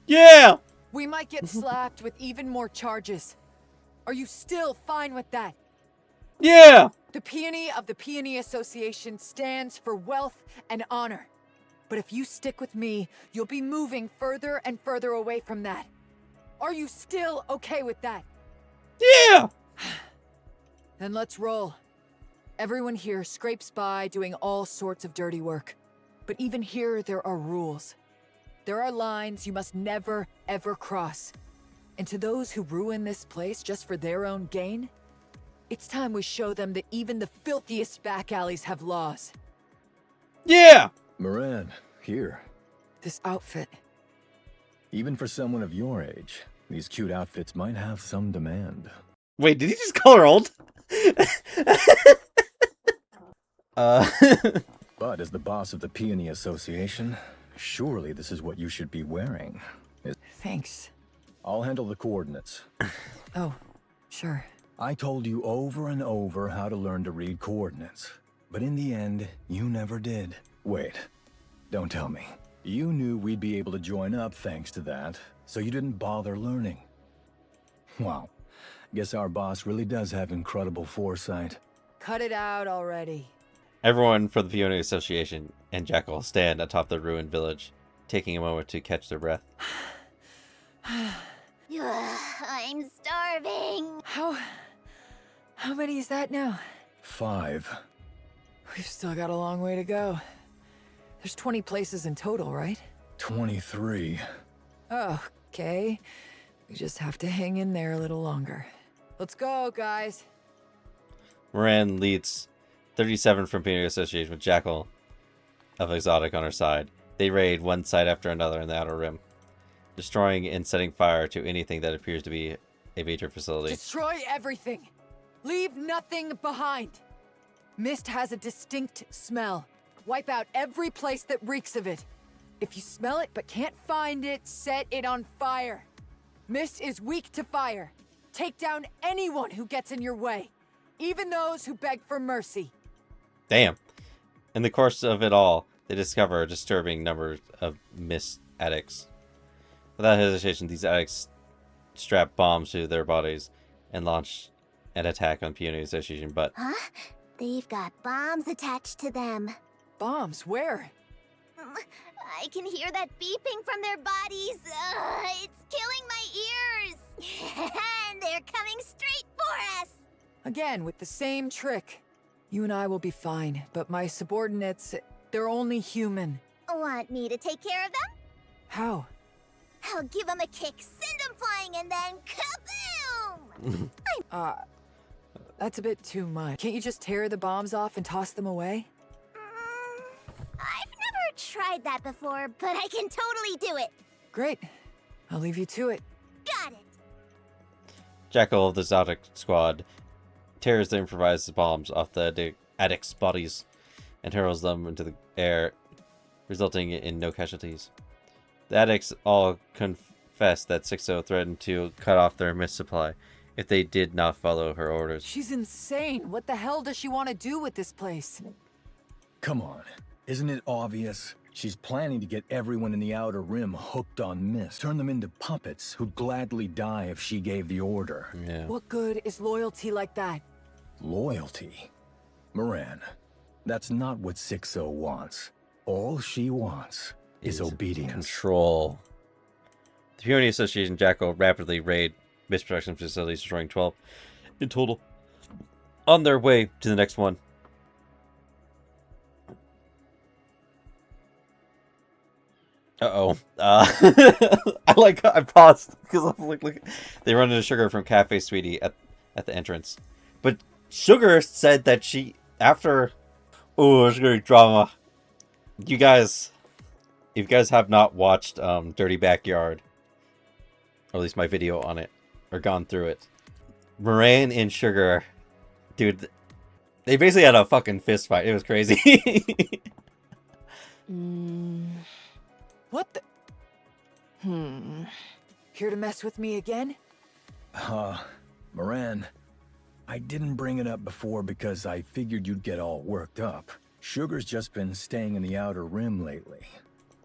Yeah! We might get slapped with even more charges. Are you still fine with that? Yeah! The Peony of the Peony Association stands for wealth and honor. But if you stick with me, you'll be moving further and further away from that. Are you still okay with that? Yeah! Then let's roll. Everyone here scrapes by doing all sorts of dirty work. But even here, there are rules. There are lines you must never, ever cross. And to those who ruin this place just for their own gain, it's time we show them that even the filthiest back alleys have laws. Yeah! Moran, here. This outfit. Even for someone of your age, these cute outfits might have some demand. Wait, did he just call her old? But as the boss of the Peony Association, surely this is what you should be wearing. Thanks. I'll handle the coordinates. Oh, sure. I told you over and over how to learn to read coordinates. But in the end, you never did. Wait, don't tell me. You knew we'd be able to join up thanks to that, so you didn't bother learning. Wow. Guess our boss really does have incredible foresight. Cut it out already. Everyone from the Peony Association and Jackal stand atop the ruined village, taking a moment to catch their breath. I'm starving. How many is that now? 5. We've still got a long way to go. There's 20 places in total, right? 23. Okay. We just have to hang in there a little longer. Let's go, guys. Moran leads 37 from Peony Association with Jackal of Exotic on her side. They raid one site after another in the Outer Rim, destroying and setting fire to anything that appears to be a major facility. Destroy everything! Leave nothing behind! Mist has a distinct smell. Wipe out every place that reeks of it. If you smell it but can't find it, set it on fire. Mist is weak to fire. Take down anyone who gets in your way, even those who beg for mercy. Damn. In the course of it all, they discover a disturbing number of Mist addicts. Without hesitation, these addicts strap bombs to their bodies and launch an attack on Peony Association, but... Huh? They've got bombs attached to them. Bombs? Where? I can hear that beeping from their bodies. It's killing my ears. And they're coming straight for us. Again, with the same trick. You and I will be fine, but my subordinates, they're only human. Want me to take care of them? How? I'll give them a kick, send them flying, and then kaboom! That's a bit too much. Can't you just tear the bombs off and toss them away? I've never tried that before, but I can totally do it. Great. I'll leave you to it. Got it. Jackal of the Exotic Squad tears the improvised bombs off the addicts' bodies and hurls them into the air, resulting in no casualties. The addicts all confess that Sixo threatened to cut off their mist supply if they did not follow her orders. She's insane. What the hell does she want to do with this place? Come on. Isn't it obvious? She's planning to get everyone in the Outer Rim hooked on Mist. Turn them into puppets who'd gladly die if she gave the order. Yeah. What good is loyalty like that? Loyalty? Moran, that's not what Sixo wants. All she wants is obedience. Control. The Peony Association and Jackal rapidly raid Mist production facilities, destroying 12 in total. On their way to the next one. I paused because I'm like, look. They run into Sugar from Cafe Sweetie at the entrance, but Sugar said that she after. Oh, it's gonna be drama. If you guys have not watched Dirty Backyard, or at least my video on it, or gone through it, Moran and Sugar, dude, They basically had a fucking fist fight. It was crazy. What the? Here to mess with me again? Moran, I didn't bring it up before because I figured you'd get all worked up. Sugar's just been staying in the Outer Rim lately.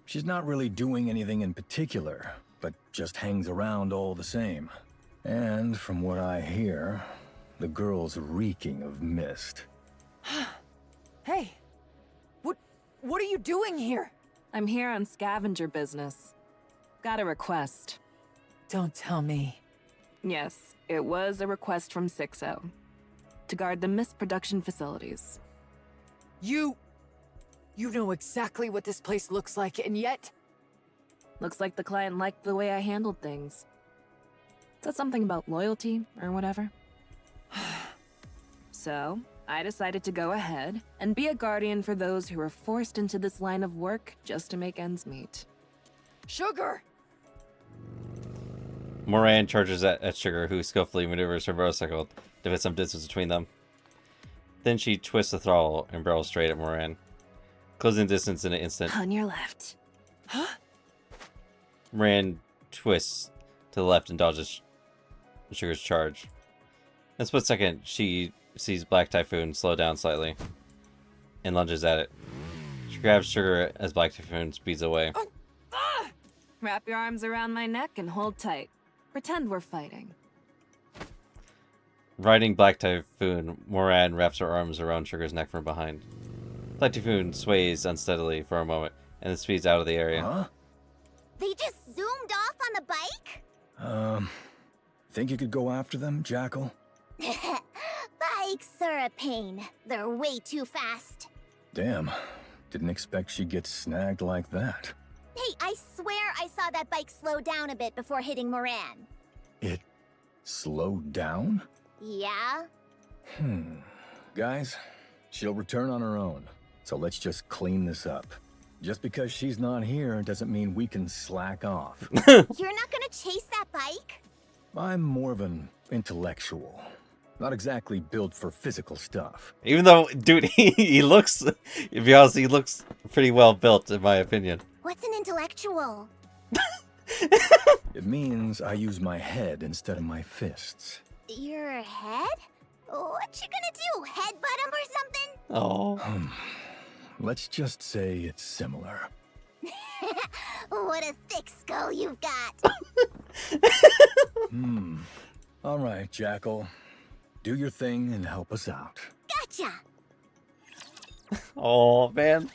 She's not really doing anything in particular, but just hangs around all the same. And from what I hear, the girl's reeking of mist. Hey, what are you doing here? I'm here on scavenger business. Got a request. Don't tell me. Yes, it was a request from Sixo. To guard the mist production facilities. You know exactly what this place looks like, and yet... Looks like the client liked the way I handled things. Is that something about loyalty, or whatever? So, I decided to go ahead and be a guardian for those who were forced into this line of work just to make ends meet. Sugar! Moran charges at Sugar, who skillfully maneuvers her motorcycle to fit some distance between them. Then she twists the throttle and barrels straight at Moran, closing distance in an instant. On your left. Huh? Moran twists to the left and dodges Sugar's charge. In a split second, she sees Black Typhoon slow down slightly and lunges at it. She grabs Sugar as Black Typhoon speeds away. Wrap your arms around my neck and hold tight. Pretend we're fighting. Riding Black Typhoon, Moran wraps her arms around Sugar's neck from behind. Black Typhoon sways unsteadily for a moment and then speeds out of the area. Huh? They just zoomed off on the bike? Think you could go after them, Jackal? Bikes are a pain. They're way too fast. Damn. Didn't expect she'd get snagged like that. Hey, I swear I saw that bike slow down a bit before hitting Moran. It slowed down? Yeah? Guys, she'll return on her own. So let's just clean this up. Just because she's not here doesn't mean we can slack off. You're not gonna chase that bike? I'm more of an intellectual. Not exactly built for physical stuff. Even though, dude, he looks, to be honest, he looks pretty well built, in my opinion. What's an intellectual? It means I use my head instead of my fists. Your head? What you gonna do? Headbutt him or something? Oh. Let's just say it's similar. What a thick skull you've got. All right, Jackal. Do your thing and help us out. Gotcha. Oh, man.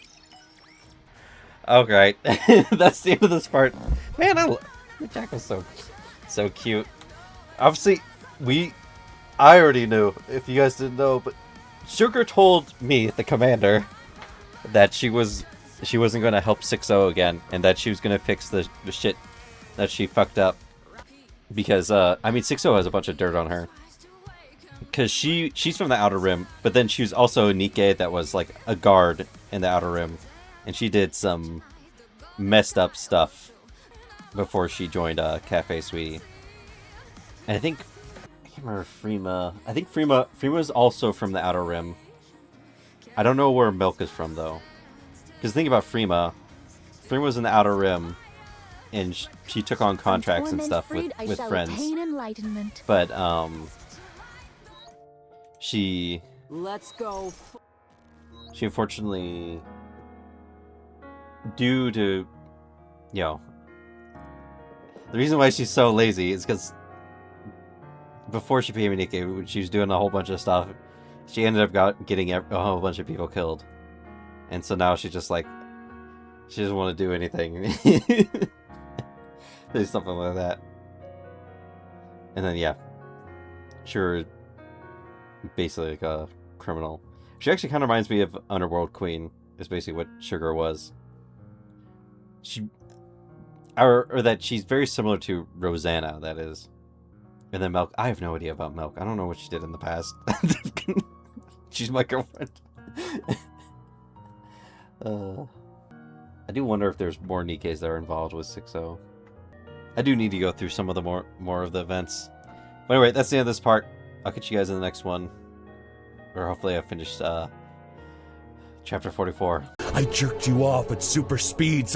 Okay, that's the end of this part. Man, Jackal's so cute. Obviously, I already knew, if you guys didn't know, but Sugar told me, the commander, that she wasn't going to help Sixo again, and that she was going to fix the shit that she fucked up. Because, I mean, Sixo has a bunch of dirt on her. Because she's from the Outer Rim, but then she was also a Nikke that was, like, a guard in the Outer Rim. And she did some messed up stuff before she joined Cafe Sweetie. And I can't remember Freema. I think Freema's also from the Outer Rim. I don't know where Milk is from, though. Because think about Freema. Freema was in the Outer Rim, and she took on contracts and stuff with friends. But, she unfortunately, due to, the reason why she's so lazy is because before she became a Nikke, when she was doing a whole bunch of stuff, she ended up getting a whole bunch of people killed. And so now she's just like, she doesn't want to do anything. There's something like that. And then, sure, basically like a criminal. She actually kind of reminds me of Underworld Queen, is basically what Sugar was. Or that she's very similar to Rosanna, that is. And then Milk, I have no idea about Milk. I don't know what she did in the past. She's my girlfriend. I do wonder if there's more Nikkes that are involved with Sixo. I do need to go through some of the more of the events. But anyway, that's the end of this part. I'll catch you guys in the next one. or hopefully I finished chapter 44. I jerked you off at super speed.